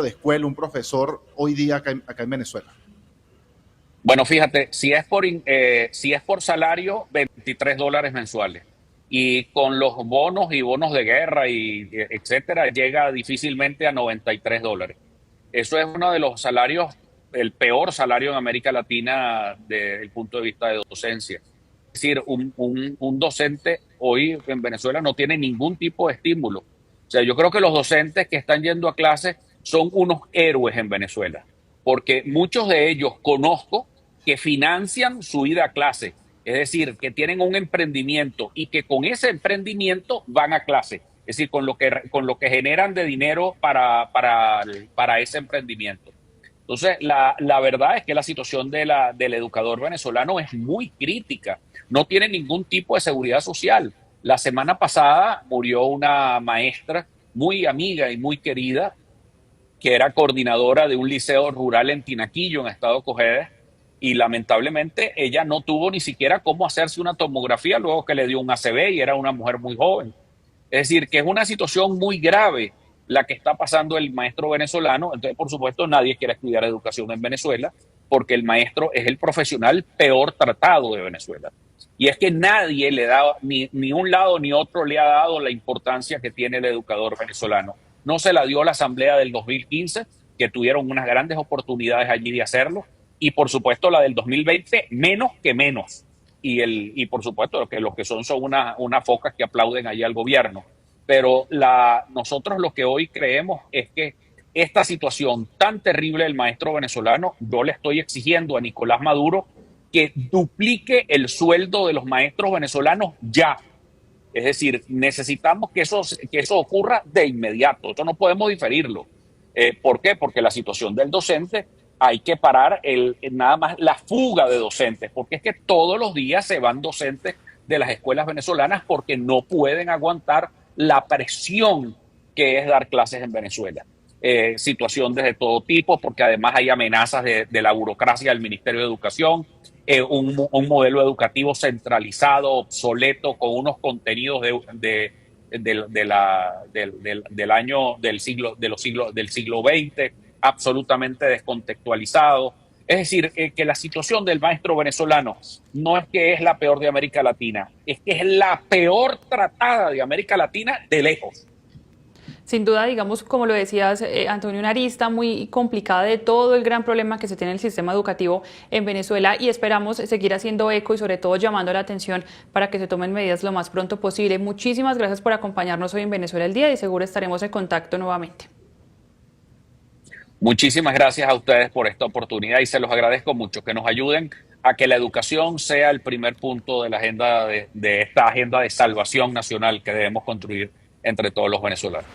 de escuela, un profesor hoy día acá en Venezuela? Bueno, fíjate, si es por salario, $23 mensuales. Y con los bonos y bonos de guerra y etcétera, llega difícilmente a $93. Eso es uno de los salarios, el peor salario en América Latina desde el punto de vista de docencia. Es decir, un docente hoy en Venezuela no tiene ningún tipo de estímulo. O sea, yo creo que los docentes que están yendo a clases son unos héroes en Venezuela, porque muchos de ellos conozco que financian su ida a clase, es decir, que tienen un emprendimiento y que con ese emprendimiento van a clase, es decir, con lo que generan de dinero para ese emprendimiento. Entonces, la verdad es que la situación del educador venezolano es muy crítica. No tiene ningún tipo de seguridad social. La semana pasada murió una maestra muy amiga y muy querida, que era coordinadora de un liceo rural en Tinaquillo, en Estado Cojedes, y lamentablemente ella no tuvo ni siquiera cómo hacerse una tomografía luego que le dio un ACV y era una mujer muy joven. Es decir, que es una situación muy grave la que está pasando el maestro venezolano. Entonces, por supuesto, nadie quiere estudiar educación en Venezuela porque el maestro es el profesional peor tratado de Venezuela. Y es que nadie le da, ni un lado ni otro le ha dado la importancia que tiene el educador venezolano. No se la dio a la Asamblea del 2015, que tuvieron unas grandes oportunidades allí de hacerlo, y por supuesto la del 2020, menos que menos. Y por supuesto que lo que son unas focas que aplauden allí al gobierno. Pero nosotros lo que hoy creemos es que esta situación tan terrible del maestro venezolano, yo le estoy exigiendo a Nicolás Maduro que duplique el sueldo de los maestros venezolanos ya. Es decir, necesitamos que eso ocurra de inmediato. Esto no podemos diferirlo. ¿Por qué? Porque la situación del docente hay que parar nada más la fuga de docentes, porque es que todos los días se van docentes de las escuelas venezolanas porque no pueden aguantar la presión que es dar clases en Venezuela. Situaciones de todo tipo, porque además hay amenazas de la burocracia del Ministerio de Educación, un modelo educativo centralizado, obsoleto, con unos contenidos del año del siglo XX, absolutamente descontextualizado. Es decir, que la situación del maestro venezolano no es que es la peor de América Latina, es que es la peor tratada de América Latina de lejos. Sin duda, digamos, como lo decías, Antonio, una arista muy complicada de todo el gran problema que se tiene en el sistema educativo en Venezuela, y esperamos seguir haciendo eco y sobre todo llamando la atención para que se tomen medidas lo más pronto posible. Muchísimas gracias por acompañarnos hoy en Venezuela al Día y seguro estaremos en contacto nuevamente. Muchísimas gracias a ustedes por esta oportunidad y se los agradezco mucho, que nos ayuden a que la educación sea el primer punto de la agenda de esta agenda de salvación nacional que debemos construir entre todos los venezolanos.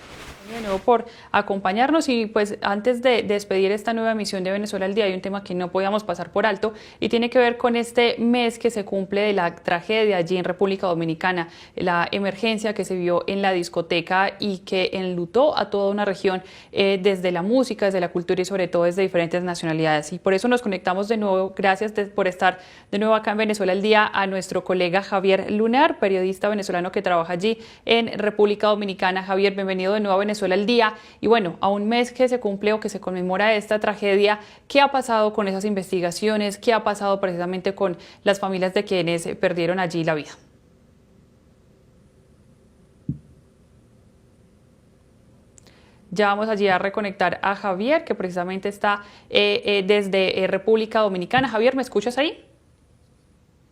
De nuevo por acompañarnos, y pues antes de despedir esta nueva emisión de Venezuela al Día hay un tema que no podíamos pasar por alto y tiene que ver con este mes que se cumple de la tragedia allí en República Dominicana, la emergencia que se vio en la discoteca y que enlutó a toda una región, desde la música, desde la cultura y sobre todo desde diferentes nacionalidades, y por eso nos conectamos de nuevo. Gracias por estar de nuevo acá en Venezuela al Día a nuestro colega Javier Lunar, periodista venezolano que trabaja allí en República Dominicana. Javier, bienvenido de nuevo a Venezuela al Día. Y bueno, a un mes que se cumple o que se conmemora esta tragedia, ¿qué ha pasado con esas investigaciones? ¿Qué ha pasado precisamente con las familias de quienes perdieron allí la vida? Ya vamos allí a reconectar a Javier, que precisamente está desde República Dominicana. Javier, ¿me escuchas ahí?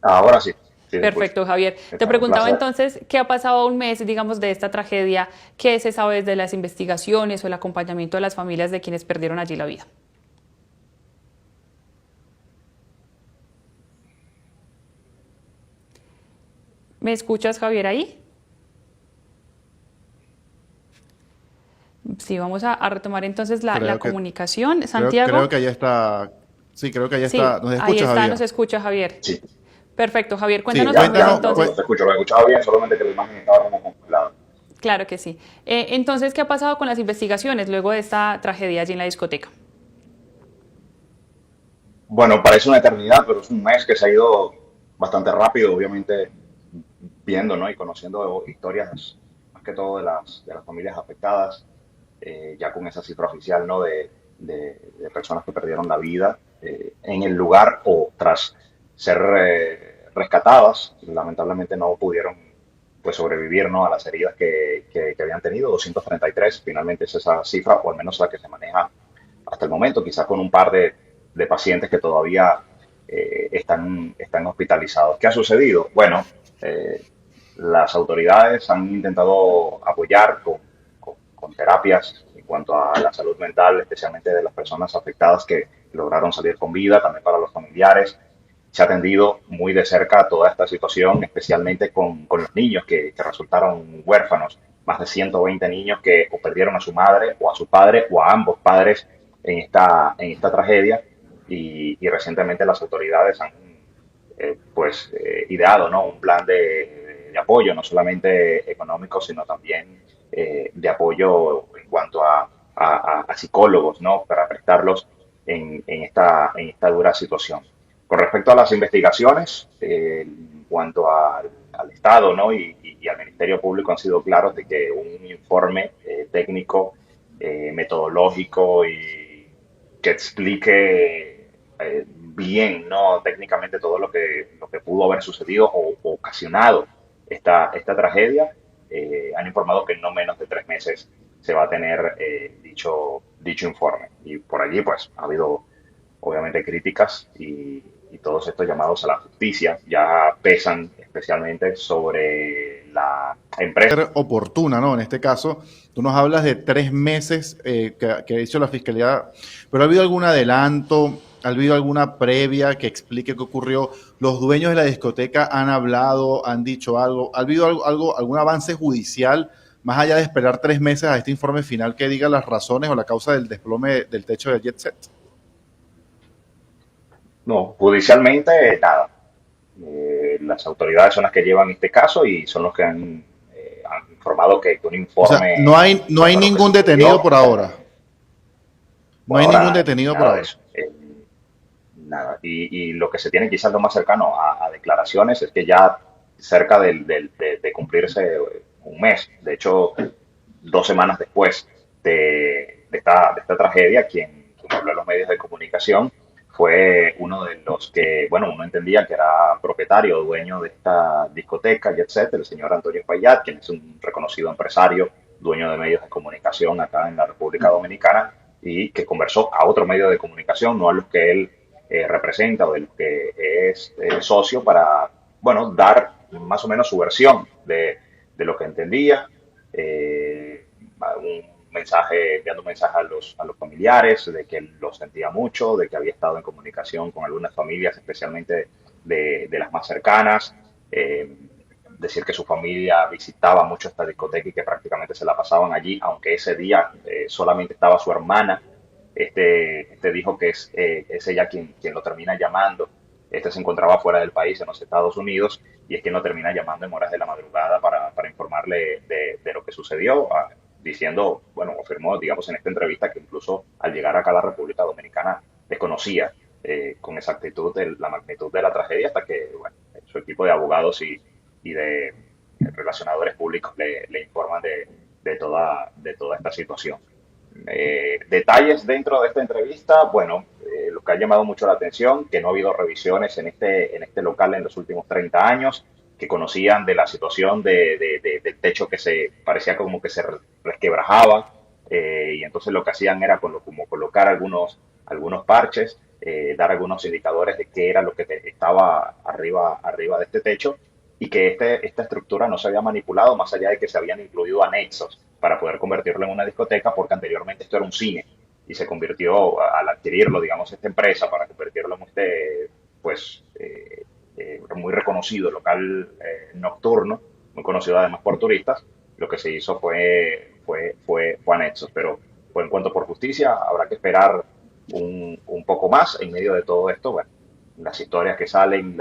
Ahora sí. Sí, Perfecto, Javier. Te preguntaba entonces, ¿qué ha pasado a un mes, digamos, de esta tragedia? ¿Qué se sabe desde las investigaciones o el acompañamiento de las familias de quienes perdieron allí la vida? ¿Me escuchas, Javier, ahí? Sí, vamos a retomar entonces la comunicación. Santiago. Creo que ya está. Sí, creo que ya está. ¿Nos escucha, ahí está, Javier? Nos escucha, Javier. Sí. Perfecto, Javier, cuéntanos entonces. Te escucho, lo he escuchado bien, solamente que la imagen estaba como congelada. Claro que sí. Entonces, ¿qué ha pasado con las investigaciones luego de esta tragedia allí en la discoteca? Bueno, parece una eternidad, pero es un mes que se ha ido bastante rápido, obviamente viendo, ¿no? Y conociendo historias, más que todo de las familias afectadas, ya con esa cifra oficial, ¿no? De personas que perdieron la vida en el lugar o tras ser rescatadas, lamentablemente no pudieron pues sobrevivir, ¿no? A las heridas que habían tenido, 233, finalmente es esa cifra, o al menos la que se maneja hasta el momento, quizás con un par de pacientes que todavía están hospitalizados. ¿Qué ha sucedido? Bueno, eh, las autoridades han intentado apoyar con terapias en cuanto a la salud mental, especialmente de las personas afectadas que lograron salir con vida, también para los familiares. Se ha atendido muy de cerca toda esta situación, especialmente con los niños que resultaron huérfanos. Más de 120 niños que o perdieron a su madre o a su padre o a ambos padres en esta tragedia y recientemente las autoridades han ideado, ¿no? Un plan de apoyo, no solamente económico, sino también de apoyo en cuanto a psicólogos, ¿no? Para prestarlos en esta dura situación. Con respecto a las investigaciones, en cuanto al Estado, ¿no? Y al Ministerio Público han sido claros de que un informe técnico, metodológico y que explique bien, ¿no? Técnicamente todo lo que pudo haber sucedido o ocasionado esta tragedia, han informado que en no menos de 3 meses se va a tener dicho informe. Y por allí, pues, ha habido obviamente críticas y todos estos llamados a la justicia ya pesan especialmente sobre la empresa. Ser oportuna, ¿no? En este caso, tú nos hablas de 3 meses que ha dicho la fiscalía, pero ¿ha habido algún adelanto? ¿Ha habido alguna previa que explique qué ocurrió? ¿Los dueños de la discoteca han hablado, han dicho algo? ¿Ha habido algún avance judicial más allá de esperar 3 meses a este informe final que diga las razones o la causa del desplome del techo del Jet Set? No, judicialmente nada. Las autoridades son las que llevan este caso y son los que han informado que un O sea, informe no hay sobre lo que ningún detenido sucedió, por ahora. No por hay ningún ahora detenido por nada de ahora. eso. Nada. Y lo que se tiene quizás lo más cercano a declaraciones es que ya cerca de cumplirse un mes, de hecho 2 semanas después de esta tragedia, quien habló a los medios de comunicación fue uno de los que, bueno, uno entendía que era propietario, dueño de esta discoteca, Jet Set, el señor Antonio Payat, quien es un reconocido empresario, dueño de medios de comunicación acá en la República Dominicana, y que conversó a otro medio de comunicación, no a los que él representa o de los que es socio, para, bueno, dar más o menos su versión de lo que entendía, enviando un mensaje a los familiares de que él los sentía mucho, de que había estado en comunicación con algunas familias, especialmente de las más cercanas, decir que su familia visitaba mucho esta discoteca y que prácticamente se la pasaban allí, aunque ese día solamente estaba su hermana. Este dijo que es ella quien lo termina llamando. Este se encontraba fuera del país, en los Estados Unidos, y es quien lo termina llamando en horas de la madrugada para informarle de lo que sucedió, diciendo, bueno, afirmó, digamos, en esta entrevista que incluso al llegar acá a la República Dominicana desconocía con exactitud la magnitud de la tragedia hasta que, bueno, su equipo de abogados y de relacionadores públicos le informan de toda esta situación. Detalles dentro de esta entrevista, bueno, lo que ha llamado mucho la atención, que no ha habido revisiones en este local en los últimos 30 años, que conocían de la situación del techo que se parecía como que se resquebrajaba, y entonces lo que hacían era como colocar algunos parches, dar algunos indicadores de qué era lo que estaba arriba de este techo, y que esta estructura no se había manipulado más allá de que se habían incluido anexos para poder convertirlo en una discoteca, porque anteriormente esto era un cine y se convirtió, al adquirirlo, digamos, esta empresa para convertirlo en muy reconocido local nocturno, muy conocido además por turistas. Lo que se hizo fue anexos, pero pues, en cuanto por justicia habrá que esperar un poco más en medio de todo esto. Bueno, las historias que salen,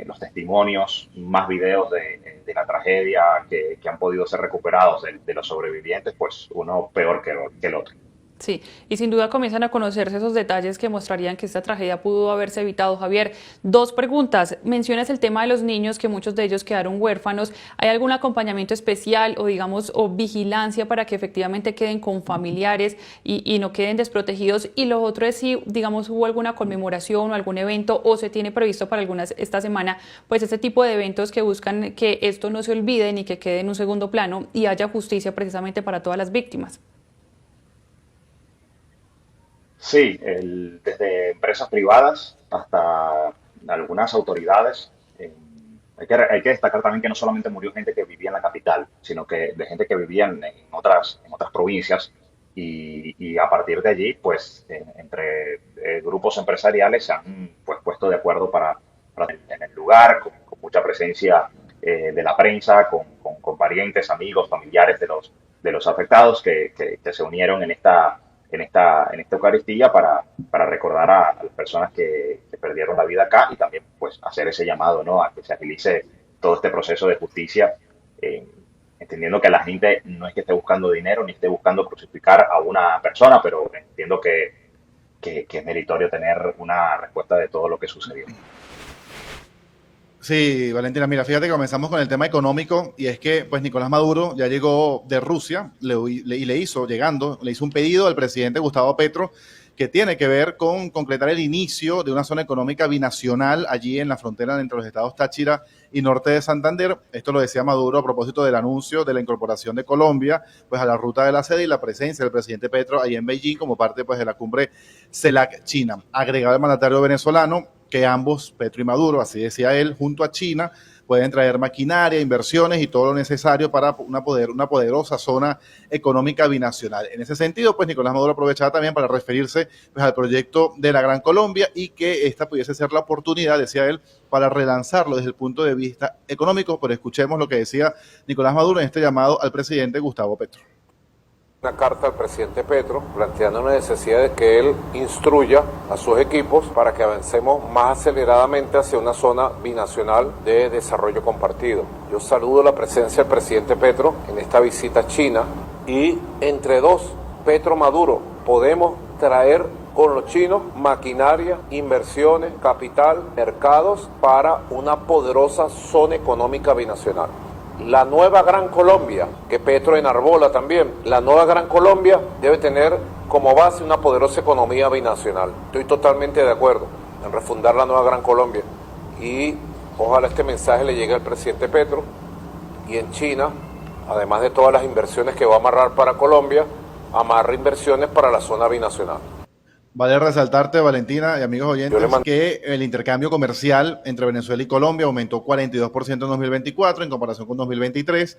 los testimonios, más videos de la tragedia que han podido ser recuperados de los sobrevivientes, pues uno peor que el otro. Sí, y sin duda comienzan a conocerse esos detalles que mostrarían que esta tragedia pudo haberse evitado. Javier, dos preguntas. Mencionas el tema de los niños, que muchos de ellos quedaron huérfanos. ¿Hay algún acompañamiento especial o, digamos, o vigilancia para que efectivamente queden con familiares y no queden desprotegidos? Y lo otro es si, digamos, hubo alguna conmemoración o algún evento o se tiene previsto para algunas esta semana, pues este tipo de eventos que buscan que esto no se olvide ni que quede en un segundo plano y haya justicia precisamente para todas las víctimas. Sí, desde empresas privadas hasta algunas autoridades. Hay que destacar también que no solamente murió gente que vivía en la capital, sino que de gente que vivía en otras provincias y a partir de allí, pues, entre grupos empresariales se han pues puesto de acuerdo para en el lugar, con mucha presencia de la prensa, con parientes, amigos, familiares de los afectados que se unieron en esta Eucaristía para recordar a las personas que perdieron la vida acá y también pues hacer ese llamado, ¿no?, a que se agilice todo este proceso de justicia, eh, entendiendo que la gente no es que esté buscando dinero ni esté buscando crucificar a una persona, pero entiendo que es meritorio tener una respuesta de todo lo que sucedió. Sí, Valentina, mira, fíjate que comenzamos con el tema económico y es que pues Nicolás Maduro ya llegó de Rusia y le hizo un pedido al presidente Gustavo Petro que tiene que ver con concretar el inicio de una zona económica binacional allí en la frontera entre los estados Táchira y norte de Santander. Esto lo decía Maduro a propósito del anuncio de la incorporación de Colombia pues a la ruta de la seda y la presencia del presidente Petro ahí en Beijing como parte pues de la cumbre CELAC-China. Agregado el mandatario venezolano que ambos, Petro y Maduro, así decía él, junto a China, pueden traer maquinaria, inversiones y todo lo necesario para una poderosa zona económica binacional. En ese sentido, pues Nicolás Maduro aprovechaba también para referirse pues, al proyecto de la Gran Colombia y que esta pudiese ser la oportunidad, decía él, para relanzarlo desde el punto de vista económico. Pero escuchemos lo que decía Nicolás Maduro en este llamado al presidente Gustavo Petro. Una carta al presidente Petro planteando la necesidad de que él instruya a sus equipos para que avancemos más aceleradamente hacia una zona binacional de desarrollo compartido. Yo saludo la presencia del presidente Petro en esta visita a China y entre dos, Petro-Maduro, podemos traer con los chinos maquinaria, inversiones, capital, mercados para una poderosa zona económica binacional. La nueva Gran Colombia, que Petro enarbola también, la nueva Gran Colombia debe tener como base una poderosa economía binacional. Estoy totalmente de acuerdo en refundar la nueva Gran Colombia y ojalá este mensaje le llegue al presidente Petro y en China, además de todas las inversiones que va a amarrar para Colombia, amarra inversiones para la zona binacional. Vale resaltarte, Valentina y amigos oyentes, que el intercambio comercial entre Venezuela y Colombia aumentó 42% en 2024 en comparación con 2023,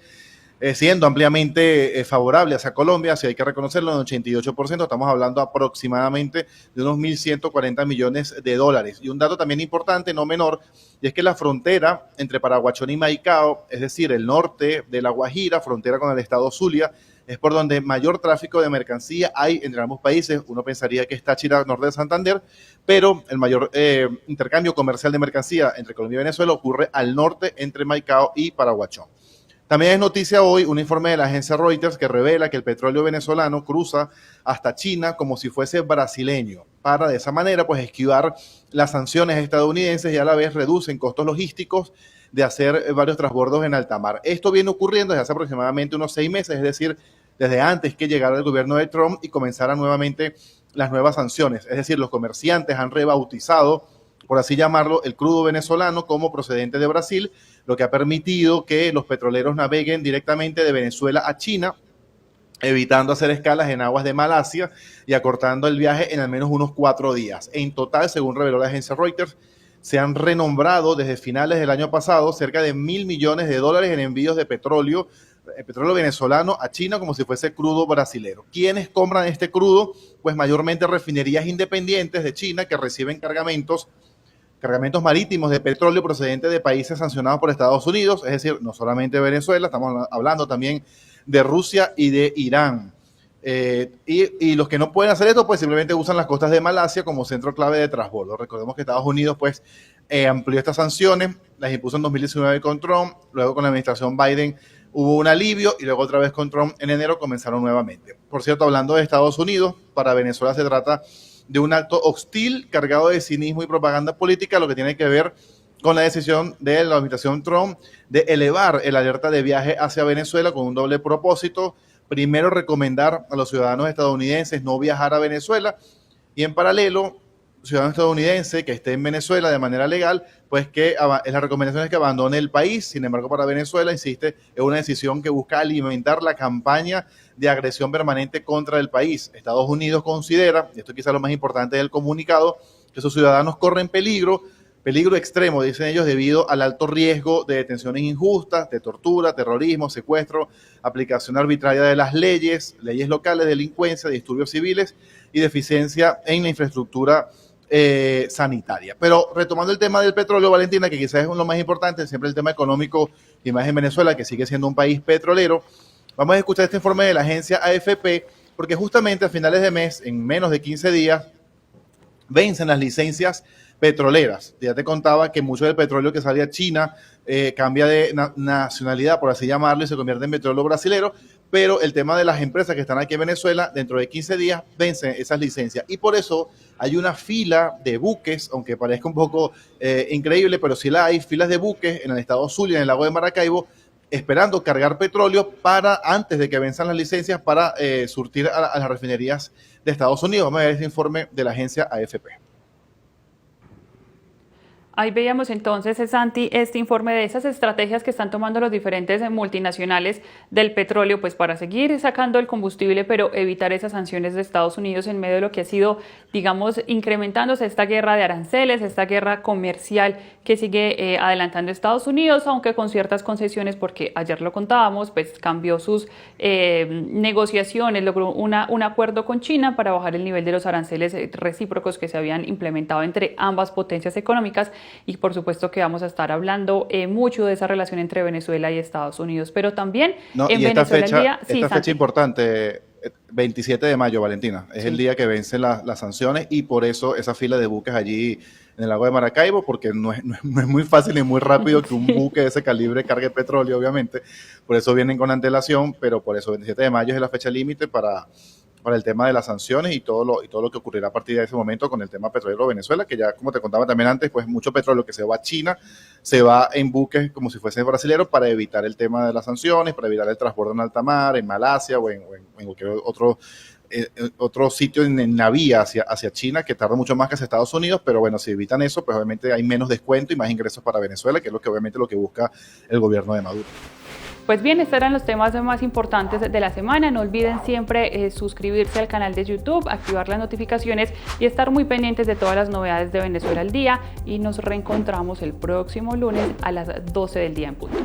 siendo ampliamente favorable hacia Colombia, si hay que reconocerlo, en 88%, estamos hablando aproximadamente de unos 1.140 millones de dólares. Y un dato también importante, no menor, y es que la frontera entre Paraguachón y Maicao, es decir, el norte de La Guajira, frontera con el estado Zulia, es por donde mayor tráfico de mercancía hay entre ambos países. Uno pensaría que es Táchira, norte de Santander, pero el mayor intercambio comercial de mercancía entre Colombia y Venezuela ocurre al norte entre Maicao y Paraguachón. También es noticia hoy un informe de la agencia Reuters que revela que el petróleo venezolano cruza hasta China como si fuese brasileño, para de esa manera pues esquivar las sanciones estadounidenses y a la vez reducen costos logísticos de hacer varios transbordos en alta mar. Esto viene ocurriendo desde hace aproximadamente unos 6 meses, es decir, desde antes que llegara el gobierno de Trump y comenzaran nuevamente las nuevas sanciones. Es decir, los comerciantes han rebautizado, por así llamarlo, el crudo venezolano como procedente de Brasil, lo que ha permitido que los petroleros naveguen directamente de Venezuela a China, evitando hacer escalas en aguas de Malasia y acortando el viaje en al menos unos 4 días. En total, según reveló la agencia Reuters, se han renombrado desde finales del año pasado cerca de $1.000 millones en envíos de petróleo venezolano a China como si fuese crudo brasilero. ¿Quiénes compran este crudo? Pues mayormente refinerías independientes de China que reciben cargamentos marítimos de petróleo procedentes de países sancionados por Estados Unidos, es decir, no solamente Venezuela, estamos hablando también de Rusia y de Irán. Y los que no pueden hacer esto, pues simplemente usan las costas de Malasia como centro clave de transbordo. Recordemos que Estados Unidos, pues, amplió estas sanciones, las impuso en 2019 con Trump, luego con la administración Biden hubo un alivio y luego otra vez con Trump en enero comenzaron nuevamente. Por cierto, hablando de Estados Unidos, para Venezuela se trata de un acto hostil cargado de cinismo y propaganda política, lo que tiene que ver con la decisión de la administración Trump de elevar el alerta de viaje hacia Venezuela con un doble propósito. Primero, recomendar a los ciudadanos estadounidenses no viajar a Venezuela y en paralelo, ciudadano estadounidense que esté en Venezuela de manera legal, pues que la recomendación es que abandone el país. Sin embargo, para Venezuela, insiste, es una decisión que busca alimentar la campaña de agresión permanente contra el país. Estados Unidos considera, y esto quizá lo más importante del comunicado, que sus ciudadanos corren peligro extremo, dicen ellos, debido al alto riesgo de detenciones injustas, de tortura, terrorismo, secuestro, aplicación arbitraria de las leyes locales, delincuencia, disturbios civiles y deficiencia en la infraestructura sanitaria. Pero retomando el tema del petróleo, Valentina, que quizás es lo más importante, siempre el tema económico y más en Venezuela, que sigue siendo un país petrolero, vamos a escuchar este informe de la agencia AFP, porque justamente a finales de mes, en menos de 15 días, vencen las licencias petroleras. Ya te contaba que mucho del petróleo que salía a China cambia de nacionalidad, por así llamarlo, y se convierte en petróleo brasilero, pero el tema de las empresas que están aquí en Venezuela, dentro de 15 días vencen esas licencias, y por eso hay una fila de buques, aunque parezca un poco increíble, pero sí la hay, filas de buques en el estado Zulia, en el lago de Maracaibo, esperando cargar petróleo para, antes de que venzan las licencias, para surtir a las refinerías de Estados Unidos. Vamos a ver este informe de la agencia AFP. Ahí veíamos entonces, Santi, este informe de esas estrategias que están tomando los diferentes multinacionales del petróleo, pues para seguir sacando el combustible, pero evitar esas sanciones de Estados Unidos en medio de lo que ha sido, digamos, incrementándose esta guerra de aranceles, esta guerra comercial que sigue adelantando Estados Unidos, aunque con ciertas concesiones, porque ayer lo contábamos, pues cambió sus negociaciones, logró un acuerdo con China para bajar el nivel de los aranceles recíprocos que se habían implementado entre ambas potencias económicas. Y por supuesto que vamos a estar hablando mucho de esa relación entre Venezuela y Estados Unidos, pero también en Venezuela el día... Esta fecha importante, 27 de mayo, Valentina, es el día que vencen las sanciones, y por eso esa fila de buques allí en el lago de Maracaibo, porque no es muy fácil ni muy rápido que un buque de ese calibre cargue petróleo, obviamente, por eso vienen con antelación, pero por eso 27 de mayo es la fecha límite para el tema de las sanciones y todo lo que ocurrirá a partir de ese momento con el tema petrolero de Venezuela, que ya, como te contaba también antes, pues mucho petróleo que se va a China, se va en buques como si fuesen brasileros para evitar el tema de las sanciones, para evitar el transbordo en alta mar, en Malasia o en cualquier otro sitio en navío hacia China, que tarda mucho más que hacia Estados Unidos, pero bueno, si evitan eso, pues obviamente hay menos descuento y más ingresos para Venezuela, que es lo que busca el gobierno de Maduro. Pues bien, estos eran los temas más importantes de la semana. No olviden siempre suscribirse al canal de YouTube, activar las notificaciones y estar muy pendientes de todas las novedades de Venezuela al día. Y nos reencontramos el próximo lunes a las 12 del día en punto.